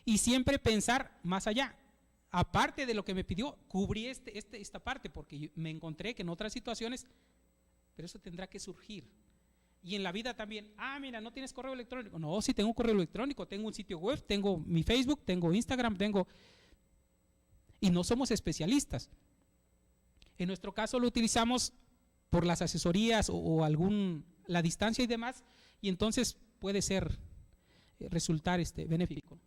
y siempre pensar más allá. Aparte de lo que me pidió, cubrí esta parte porque me encontré que en otras situaciones, pero eso tendrá que surgir. Y en la vida también, mira, no tienes correo electrónico. No, sí tengo un correo electrónico, tengo un sitio web, tengo mi Facebook, tengo Instagram, y no somos especialistas. En nuestro caso lo utilizamos por las asesorías o la distancia y demás, y entonces puede resultar benéfico.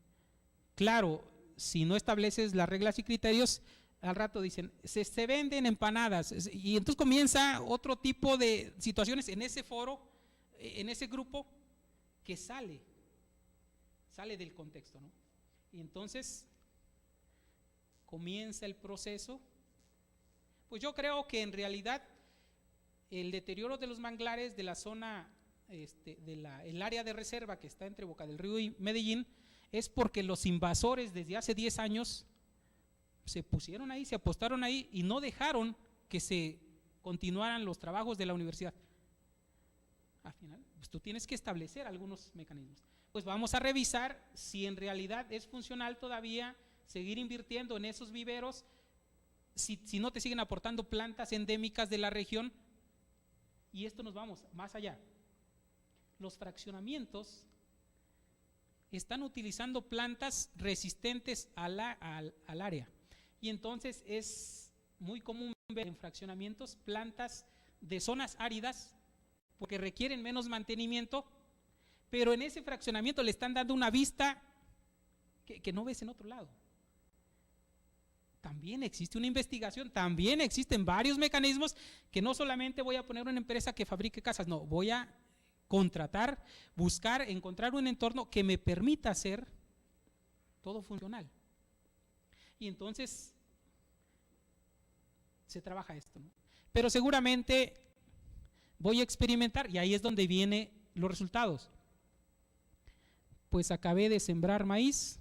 Claro, si no estableces las reglas y criterios, al rato dicen, se venden empanadas, y entonces comienza otro tipo de situaciones en ese foro, en ese grupo, que sale del contexto, ¿no? Y entonces comienza el proceso. Pues yo creo que en realidad el deterioro de los manglares de la zona, el área de reserva que está entre Boca del Río y Medellín, es porque los invasores desde hace 10 años se pusieron ahí, se apostaron ahí y no dejaron que se continuaran los trabajos de la universidad. Al final pues tú tienes que establecer algunos mecanismos. Pues vamos a revisar si en realidad es funcional todavía seguir invirtiendo en esos viveros, si no te siguen aportando plantas endémicas de la región. Y esto nos vamos más allá. Los fraccionamientos están utilizando plantas resistentes al área. Y entonces es muy común ver en fraccionamientos plantas de zonas áridas porque requieren menos mantenimiento, pero en ese fraccionamiento le están dando una vista que no ves en otro lado. También existe una investigación, también existen varios mecanismos que no solamente voy a poner una empresa que fabrique casas, no, voy a contratar, buscar, encontrar un entorno que me permita hacer todo funcional. Y entonces se trabaja esto, ¿no? Pero seguramente voy a experimentar y ahí es donde vienen los resultados. Pues acabé de sembrar maíz,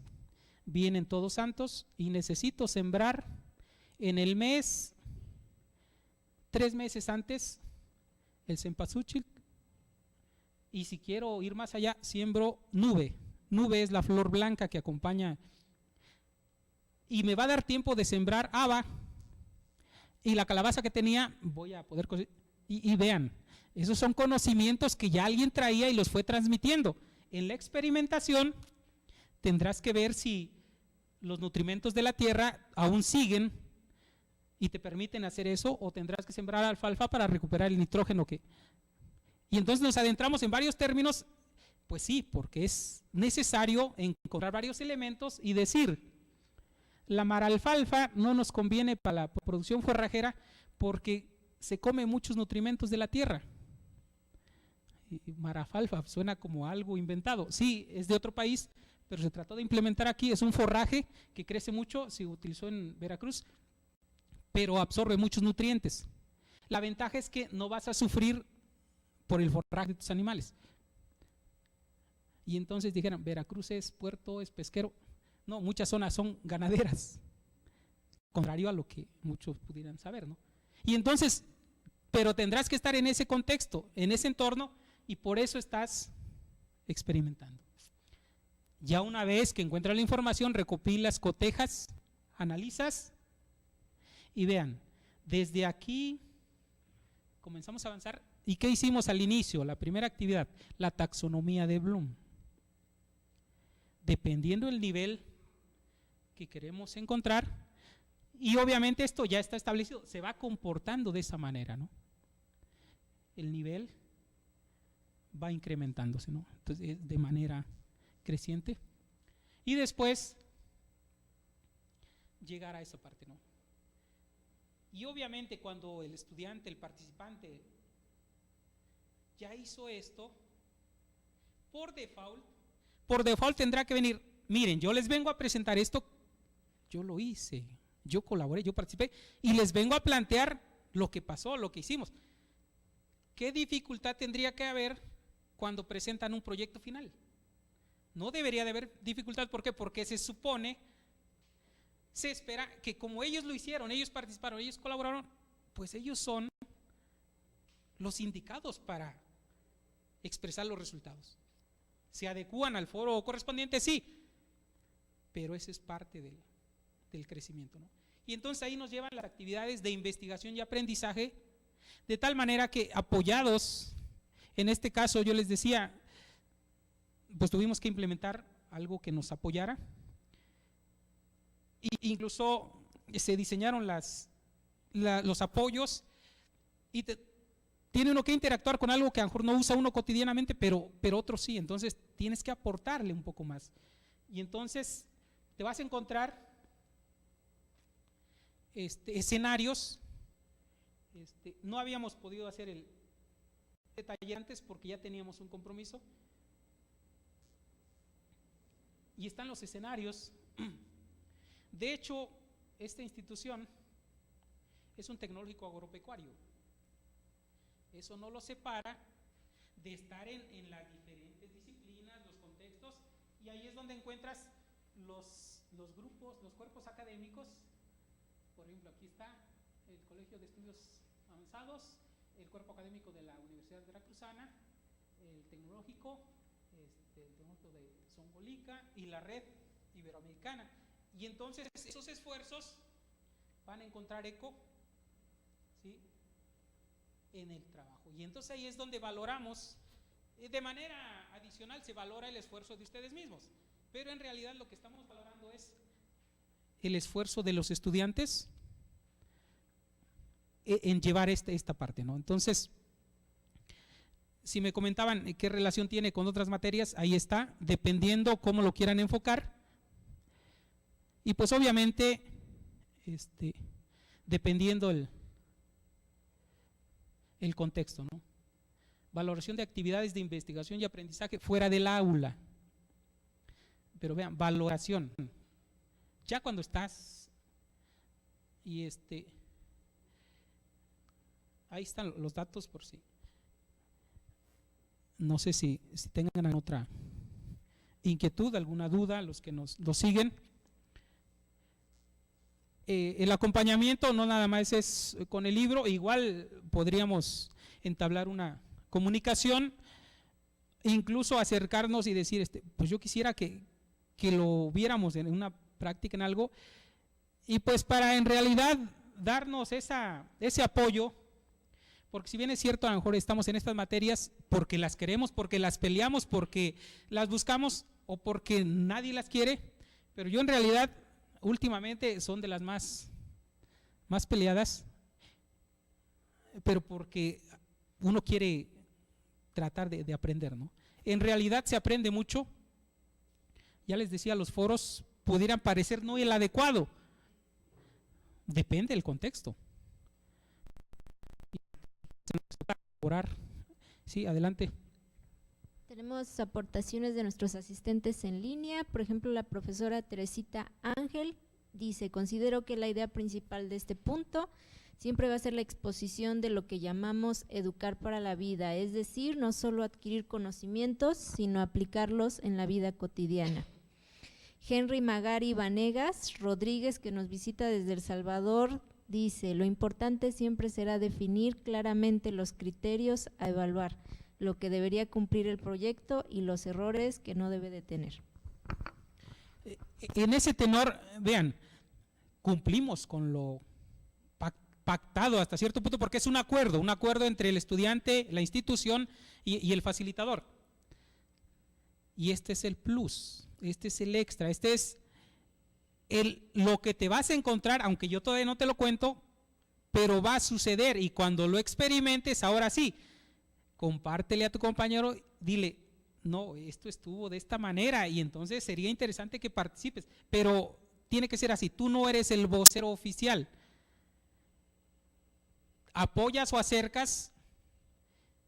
vienen Todos Santos y necesito sembrar en el mes, 3 meses antes, el cempasúchil. Y si quiero ir más allá, siembro nube. Nube es la flor blanca que acompaña. Y me va a dar tiempo de sembrar haba. Y la calabaza que tenía, voy a poder cosechar. Y vean, esos son conocimientos que ya alguien traía y los fue transmitiendo. En la experimentación tendrás que ver si los nutrimentos de la tierra aún siguen y te permiten hacer eso, o tendrás que sembrar alfalfa para recuperar el nitrógeno que... Y entonces nos adentramos en varios términos, pues sí, porque es necesario encontrar varios elementos y decir, la maralfalfa no nos conviene para la producción forrajera porque se come muchos nutrimentos de la tierra. Y maralfalfa suena como algo inventado, sí, es de otro país, pero se trató de implementar aquí, es un forraje que crece mucho, se utilizó en Veracruz, pero absorbe muchos nutrientes. La ventaja es que no vas a sufrir por el forraje de tus animales. Y entonces dijeron, Veracruz es puerto, es pesquero. No, muchas zonas son ganaderas, contrario a lo que muchos pudieran saber, ¿no? Y entonces, pero tendrás que estar en ese contexto, en ese entorno, y por eso estás experimentando. Ya una vez que encuentras la información, recopilas, cotejas, analizas y vean, desde aquí comenzamos a avanzar. ¿Y qué hicimos al inicio? La primera actividad, la taxonomía de Bloom. Dependiendo del nivel que queremos encontrar, y obviamente esto ya está establecido, se va comportando de esa manera, ¿no? El nivel va incrementándose, ¿no? Entonces, de manera creciente. Y después llegar a esa parte, ¿no? Y obviamente cuando el estudiante, el participante ya hizo esto, por default tendrá que venir, miren, yo les vengo a presentar esto, yo lo hice, yo colaboré, yo participé, y les vengo a plantear lo que pasó, lo que hicimos. ¿Qué dificultad tendría que haber cuando presentan un proyecto final? No debería de haber dificultad, ¿por qué? Porque se supone, se espera que como ellos lo hicieron, ellos participaron, ellos colaboraron, pues ellos son los indicados para expresar los resultados. ¿Se adecúan al foro correspondiente? Sí, pero eso es parte del crecimiento, ¿no? Y entonces ahí nos llevan las actividades de investigación y aprendizaje, de tal manera que apoyados, en este caso yo les decía, pues tuvimos que implementar algo que nos apoyara, e incluso se diseñaron los apoyos, y tiene uno que interactuar con algo que a lo mejor no usa uno cotidianamente, pero otro sí, entonces tienes que aportarle un poco más. Y entonces te vas a encontrar escenarios. No habíamos podido hacer el detalle antes porque ya teníamos un compromiso. Y están los escenarios. De hecho, esta institución es un tecnológico agropecuario. Eso no lo separa de estar en las diferentes disciplinas, los contextos, y ahí es donde encuentras los grupos, los cuerpos académicos. Por ejemplo, aquí está el Colegio de Estudios Avanzados, el cuerpo académico de la Universidad Veracruzana, el tecnológico, el tecnológico de Zongolica y la red iberoamericana. Y entonces esos esfuerzos van a encontrar eco, ¿sí?, en el trabajo. Y entonces ahí es donde valoramos, de manera adicional se valora el esfuerzo de ustedes mismos, pero en realidad lo que estamos valorando es el esfuerzo de los estudiantes en llevar esta parte, ¿no? Entonces, si me comentaban qué relación tiene con otras materias, ahí está, dependiendo cómo lo quieran enfocar. Y pues obviamente, dependiendo el contexto, ¿no? Valoración de actividades de investigación y aprendizaje fuera del aula. Pero vean, valoración. Ya cuando estás y ahí están los datos por si. No sé si tengan otra inquietud, alguna duda, los que nos siguen. El acompañamiento no nada más es con el libro, igual podríamos entablar una comunicación, incluso acercarnos y decir, pues yo quisiera que lo viéramos en una práctica, en algo, y pues para en realidad darnos ese apoyo, porque si bien es cierto, a lo mejor estamos en estas materias porque las queremos, porque las peleamos, porque las buscamos o porque nadie las quiere, pero yo en realidad últimamente son de las más peleadas, pero porque uno quiere tratar de aprender, ¿no? En realidad se aprende mucho. Ya les decía, los foros pudieran parecer no el adecuado, depende del contexto. Sí, adelante. Tenemos aportaciones de nuestros asistentes en línea. Por ejemplo, la profesora Teresita Ángel dice: considero que la idea principal de este punto siempre va a ser la exposición de lo que llamamos educar para la vida, es decir, no solo adquirir conocimientos, sino aplicarlos en la vida cotidiana. Henry Magari Vanegas Rodríguez, que nos visita desde El Salvador, dice: lo importante siempre será definir claramente los criterios a evaluar, lo que debería cumplir el proyecto y los errores que no debe de tener. En ese tenor, vean, cumplimos con lo pactado hasta cierto punto, porque es un acuerdo entre el estudiante, la institución y el facilitador. Y este es el plus, este es el extra, este es lo que te vas a encontrar, aunque yo todavía no te lo cuento, pero va a suceder, y cuando lo experimentes, ahora sí, compártele a tu compañero, dile: no, esto estuvo de esta manera, y entonces sería interesante que participes, pero tiene que ser así. Tú no eres el vocero oficial, apoyas o acercas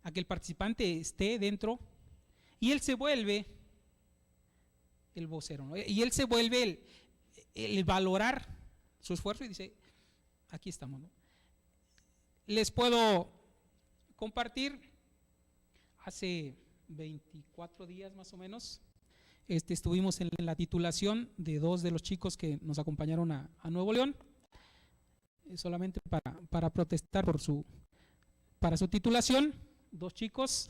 a que el participante esté dentro y él se vuelve el vocero, ¿no? Y él se vuelve el valorar su esfuerzo y dice: aquí estamos, ¿no? Les puedo compartir, hace 24 días más o menos, estuvimos en la titulación de 2 de los chicos que nos acompañaron a Nuevo León, solamente para protestar para su titulación, 2 chicos,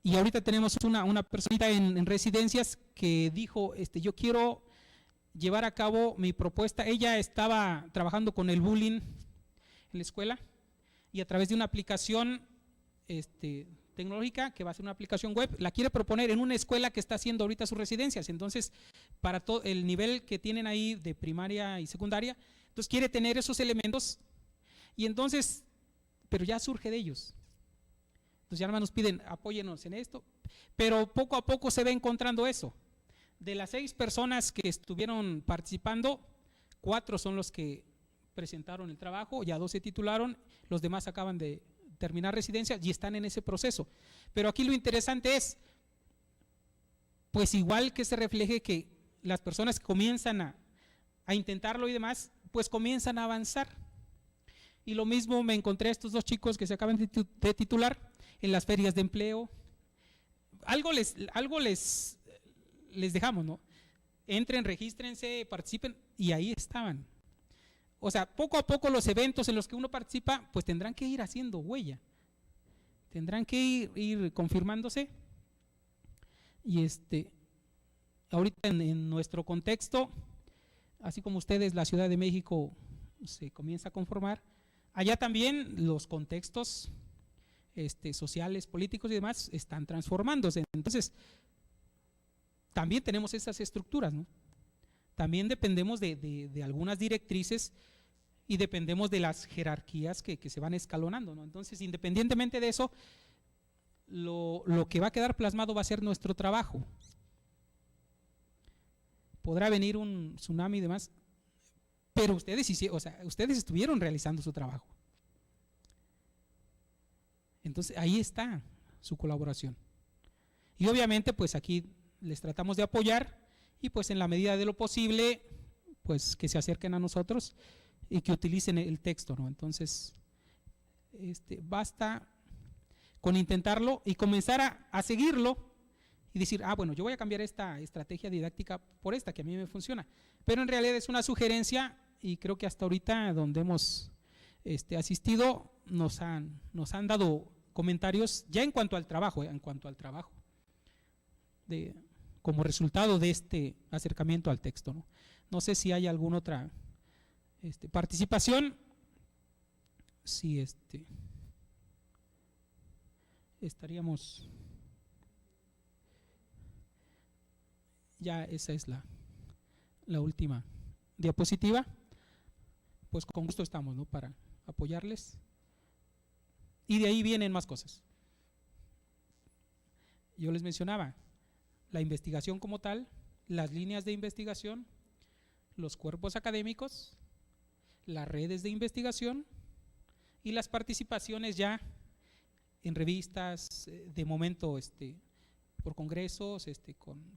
y ahorita tenemos una personita en residencias que dijo: yo quiero llevar a cabo mi propuesta. Ella estaba trabajando con el bullying en la escuela, y a través de una aplicación tecnológica, que va a ser una aplicación web, la quiere proponer en una escuela que está haciendo ahorita sus residencias. Entonces, para todo el nivel que tienen ahí de primaria y secundaria, entonces quiere tener esos elementos, y entonces, pero ya surge de ellos. Entonces ya nada más nos piden: apóyenos en esto, pero poco a poco se va encontrando eso. De las 6 personas que estuvieron participando, 4 son los que presentaron el trabajo, ya 2 se titularon, los demás acaban de terminar residencia y están en ese proceso. Pero aquí lo interesante es, pues igual que se refleje que las personas que comienzan a intentarlo y demás, pues comienzan a avanzar. Y lo mismo me encontré a estos 2 chicos que se acaban de titular en las ferias de empleo. Algo les dejamos, ¿no? Entren, regístrense, participen, y ahí estaban. O sea, poco a poco los eventos en los que uno participa, pues tendrán que ir haciendo huella. tendrán que ir confirmándose. Y ahorita en nuestro contexto, así como ustedes, la Ciudad de México se comienza a conformar, allá también los contextos sociales, políticos y demás están transformándose. Entonces, también tenemos esas estructuras, ¿no? También dependemos de algunas directrices y dependemos de las jerarquías que se van escalonando, ¿no? Entonces, independientemente de eso, lo que va a quedar plasmado va a ser nuestro trabajo. Podrá venir un tsunami y demás, pero ustedes estuvieron realizando su trabajo. Entonces ahí está su colaboración. Y obviamente pues aquí les tratamos de apoyar y pues en la medida de lo posible pues que se acerquen a nosotros y que utilicen el texto, ¿no? Entonces basta con intentarlo y comenzar a seguirlo y decir, bueno, yo voy a cambiar esta estrategia didáctica por esta que a mí me funciona, pero en realidad es una sugerencia y creo que hasta ahorita donde hemos asistido nos han dado comentarios ya en cuanto al trabajo, como resultado de este acercamiento al texto, ¿no? No sé si hay alguna otra participación, si estaríamos, ya esa es la última diapositiva, pues con gusto estamos, ¿no?, para apoyarles. Y de ahí vienen más cosas. Yo les mencionaba la investigación como tal, las líneas de investigación, los cuerpos académicos, las redes de investigación y las participaciones ya en revistas, de momento por congresos,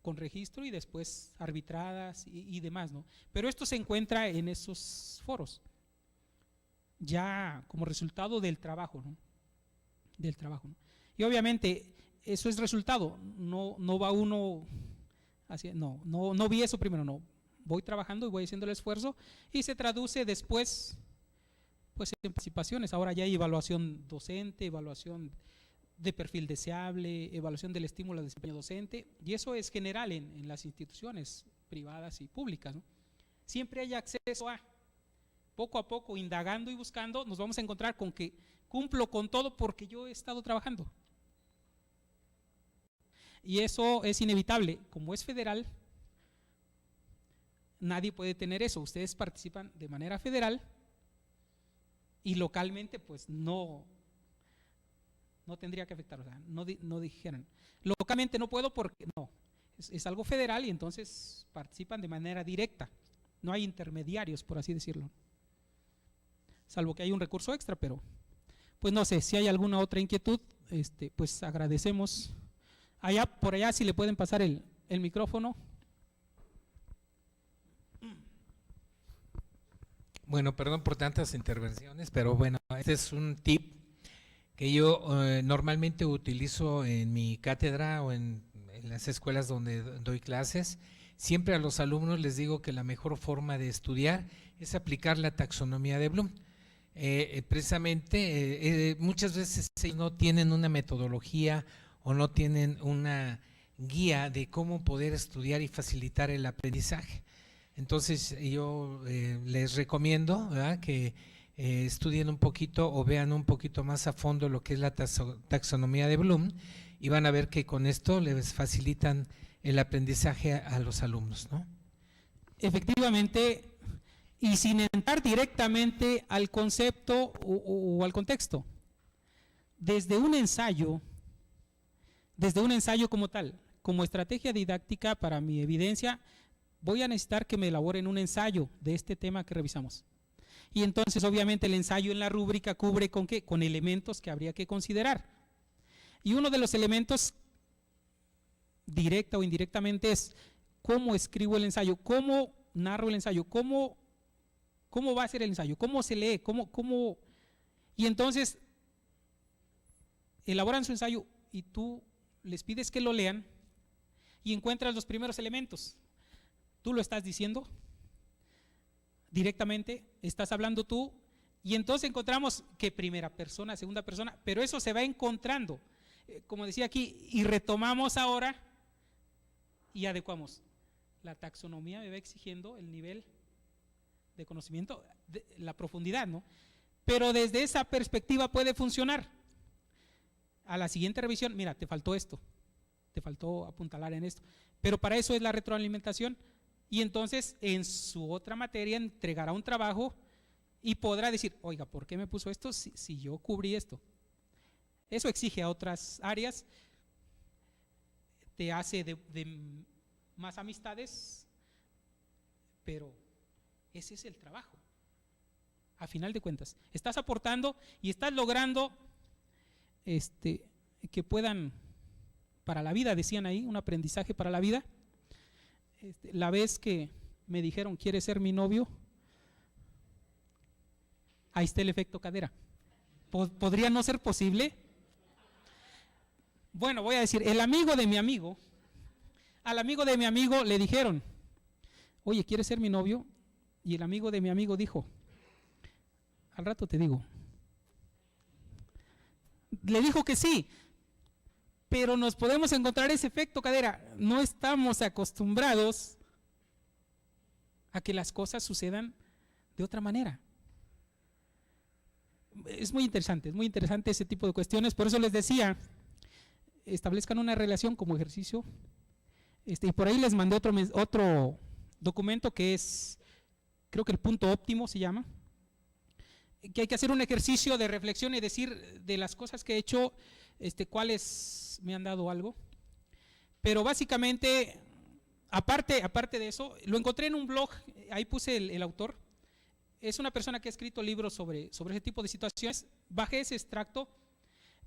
con registro y después arbitradas y demás, ¿no? Pero esto se encuentra en esos foros, ya como resultado del trabajo, ¿no? Y obviamente eso es resultado, no va uno así, no vi eso primero, no, voy trabajando y voy haciendo el esfuerzo y se traduce después pues en participaciones. Ahora ya hay evaluación docente, evaluación de perfil deseable, evaluación del estímulo al desempeño docente, y eso es general en las instituciones privadas y públicas, ¿no? Siempre hay acceso a, poco a poco, indagando y buscando, nos vamos a encontrar con que cumplo con todo porque yo he estado trabajando. Y eso es inevitable, como es federal, nadie puede tener eso. Ustedes participan de manera federal y localmente pues no tendría que afectar, o sea, no dijeran, localmente no puedo porque no, es algo federal y entonces participan de manera directa, no hay intermediarios, por así decirlo, salvo que hay un recurso extra, pero pues no sé, si hay alguna otra inquietud, pues agradecemos. Por allá si le pueden pasar el micrófono. Bueno, perdón por tantas intervenciones, pero bueno, este es un tip que yo normalmente utilizo en mi cátedra o en las escuelas donde doy clases. Siempre a los alumnos les digo que la mejor forma de estudiar es aplicar la taxonomía de Bloom. Precisamente, muchas veces ellos no tienen una metodología o no tienen una guía de cómo poder estudiar y facilitar el aprendizaje. Entonces yo les recomiendo, ¿verdad?, que estudien un poquito o vean un poquito más a fondo lo que es la taxonomía de Bloom y van a ver que con esto les facilitan el aprendizaje a los alumnos, ¿no? Efectivamente, y sin entrar directamente al concepto o al contexto, desde un ensayo como tal, como estrategia didáctica para mi evidencia, voy a necesitar que me elaboren un ensayo de este tema que revisamos. Y entonces obviamente el ensayo en la rúbrica cubre ¿con qué? Con elementos que habría que considerar. Y uno de los elementos, directa o indirectamente, es cómo escribo el ensayo, cómo narro el ensayo, cómo va a ser el ensayo, cómo se lee, y entonces elaboran su ensayo y tú les pides que lo lean y encuentras los primeros elementos. Tú lo estás diciendo directamente, estás hablando tú Y entonces encontramos que primera persona, segunda persona, pero eso se va encontrando, como decía aquí, y retomamos ahora y adecuamos. La taxonomía me va exigiendo el nivel de conocimiento, la profundidad, ¿no? Pero desde esa perspectiva puede funcionar. A la siguiente revisión, mira, te faltó esto, te faltó apuntalar en esto, pero para eso es la retroalimentación, y entonces en su otra materia entregará un trabajo y podrá decir, oiga, ¿por qué me puso esto si yo cubrí esto? Eso exige a otras áreas, te hace de más amistades, pero ese es el trabajo. A final de cuentas, estás aportando y estás logrando que puedan, para la vida, decían ahí, un aprendizaje para la vida. La vez que me dijeron, ¿quieres ser mi novio? Ahí está el efecto cadera. ¿Podría no ser posible? Bueno, voy a decir, el amigo de mi amigo, al amigo de mi amigo le dijeron, oye, ¿quieres ser mi novio? Y el amigo de mi amigo dijo, al rato te digo. Le dijo que sí, pero nos podemos encontrar ese efecto cadera. No estamos acostumbrados a que las cosas sucedan de otra manera. Es muy interesante ese tipo de cuestiones. Por eso les decía, establezcan una relación como ejercicio. Y por ahí les mandé otro documento que es, creo que el punto óptimo se llama, que hay que hacer un ejercicio de reflexión y decir de las cosas que he hecho, cuáles me han dado algo. Pero básicamente, aparte de eso, lo encontré en un blog, ahí puse el autor. Es una persona que ha escrito libros sobre ese tipo de situaciones. Bajé ese extracto,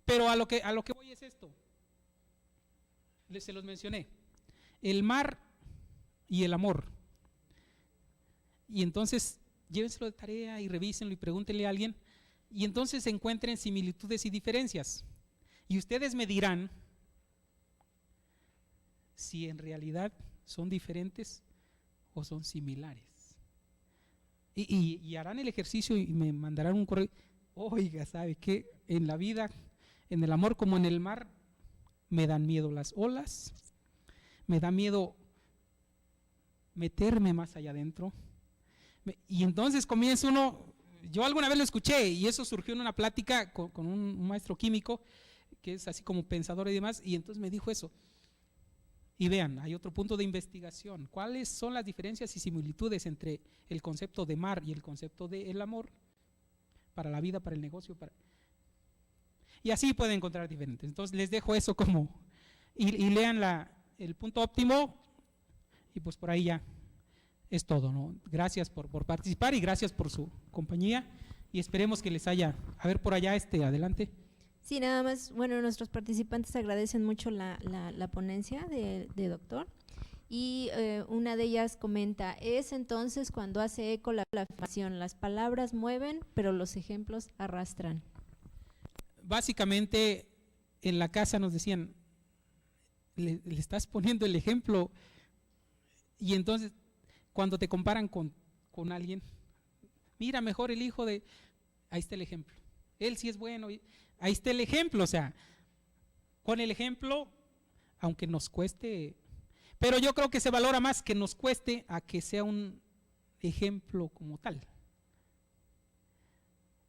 pero a lo que voy es esto. Se los mencioné. El mar y el amor. Y entonces llévenselo de tarea y revísenlo y pregúntenle a alguien, y entonces encuentren similitudes y diferencias. Y ustedes me dirán si en realidad son diferentes o son similares. Y harán el ejercicio y me mandarán un correo. Oiga, ¿sabe qué? En la vida, en el amor como en el mar, me dan miedo las olas, me da miedo meterme más allá adentro. Y entonces comienza uno, yo alguna vez lo escuché y eso surgió en una plática con un maestro químico que es así como pensador y demás, y entonces me dijo eso. Y vean, hay otro punto de investigación. ¿Cuáles son las diferencias y similitudes entre el concepto de mar y el concepto del amor para la vida, para el negocio? Y así pueden encontrar diferentes. Entonces les dejo eso como, y lean el punto óptimo, y pues por ahí ya es todo, ¿no? Gracias por participar y gracias por su compañía, y esperemos que les haya, a ver por allá, adelante. Sí, nada más, bueno, nuestros participantes agradecen mucho la ponencia de doctor, y una de ellas comenta, es entonces cuando hace eco la afirmación, las palabras mueven, pero los ejemplos arrastran. Básicamente en la casa nos decían, le estás poniendo el ejemplo, y entonces cuando te comparan con alguien, mira, mejor el hijo de, ahí está el ejemplo, él sí es bueno, ahí está el ejemplo. O sea, con el ejemplo, aunque nos cueste, pero yo creo que se valora más que nos cueste a que sea un ejemplo como tal.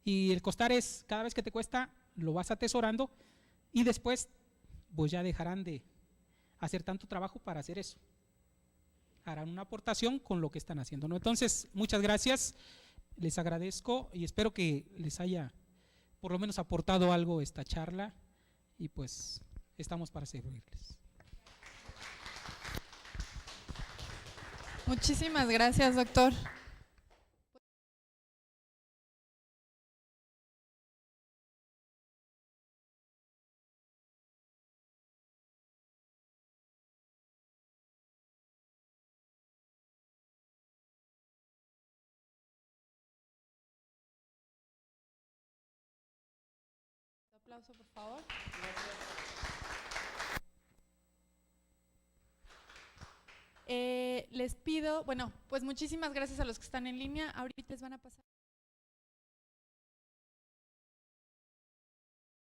Y el costar es, cada vez que te cuesta, lo vas atesorando, y después pues ya dejarán de hacer tanto trabajo para hacer eso. Harán una aportación con lo que están haciendo, ¿no? Entonces, muchas gracias, les agradezco y espero que les haya por lo menos aportado algo esta charla, y pues estamos para servirles. Muchísimas gracias, doctor. Aplauso, por favor. Les pido, bueno, pues muchísimas gracias a los que están en línea. Ahorita les van a pasar.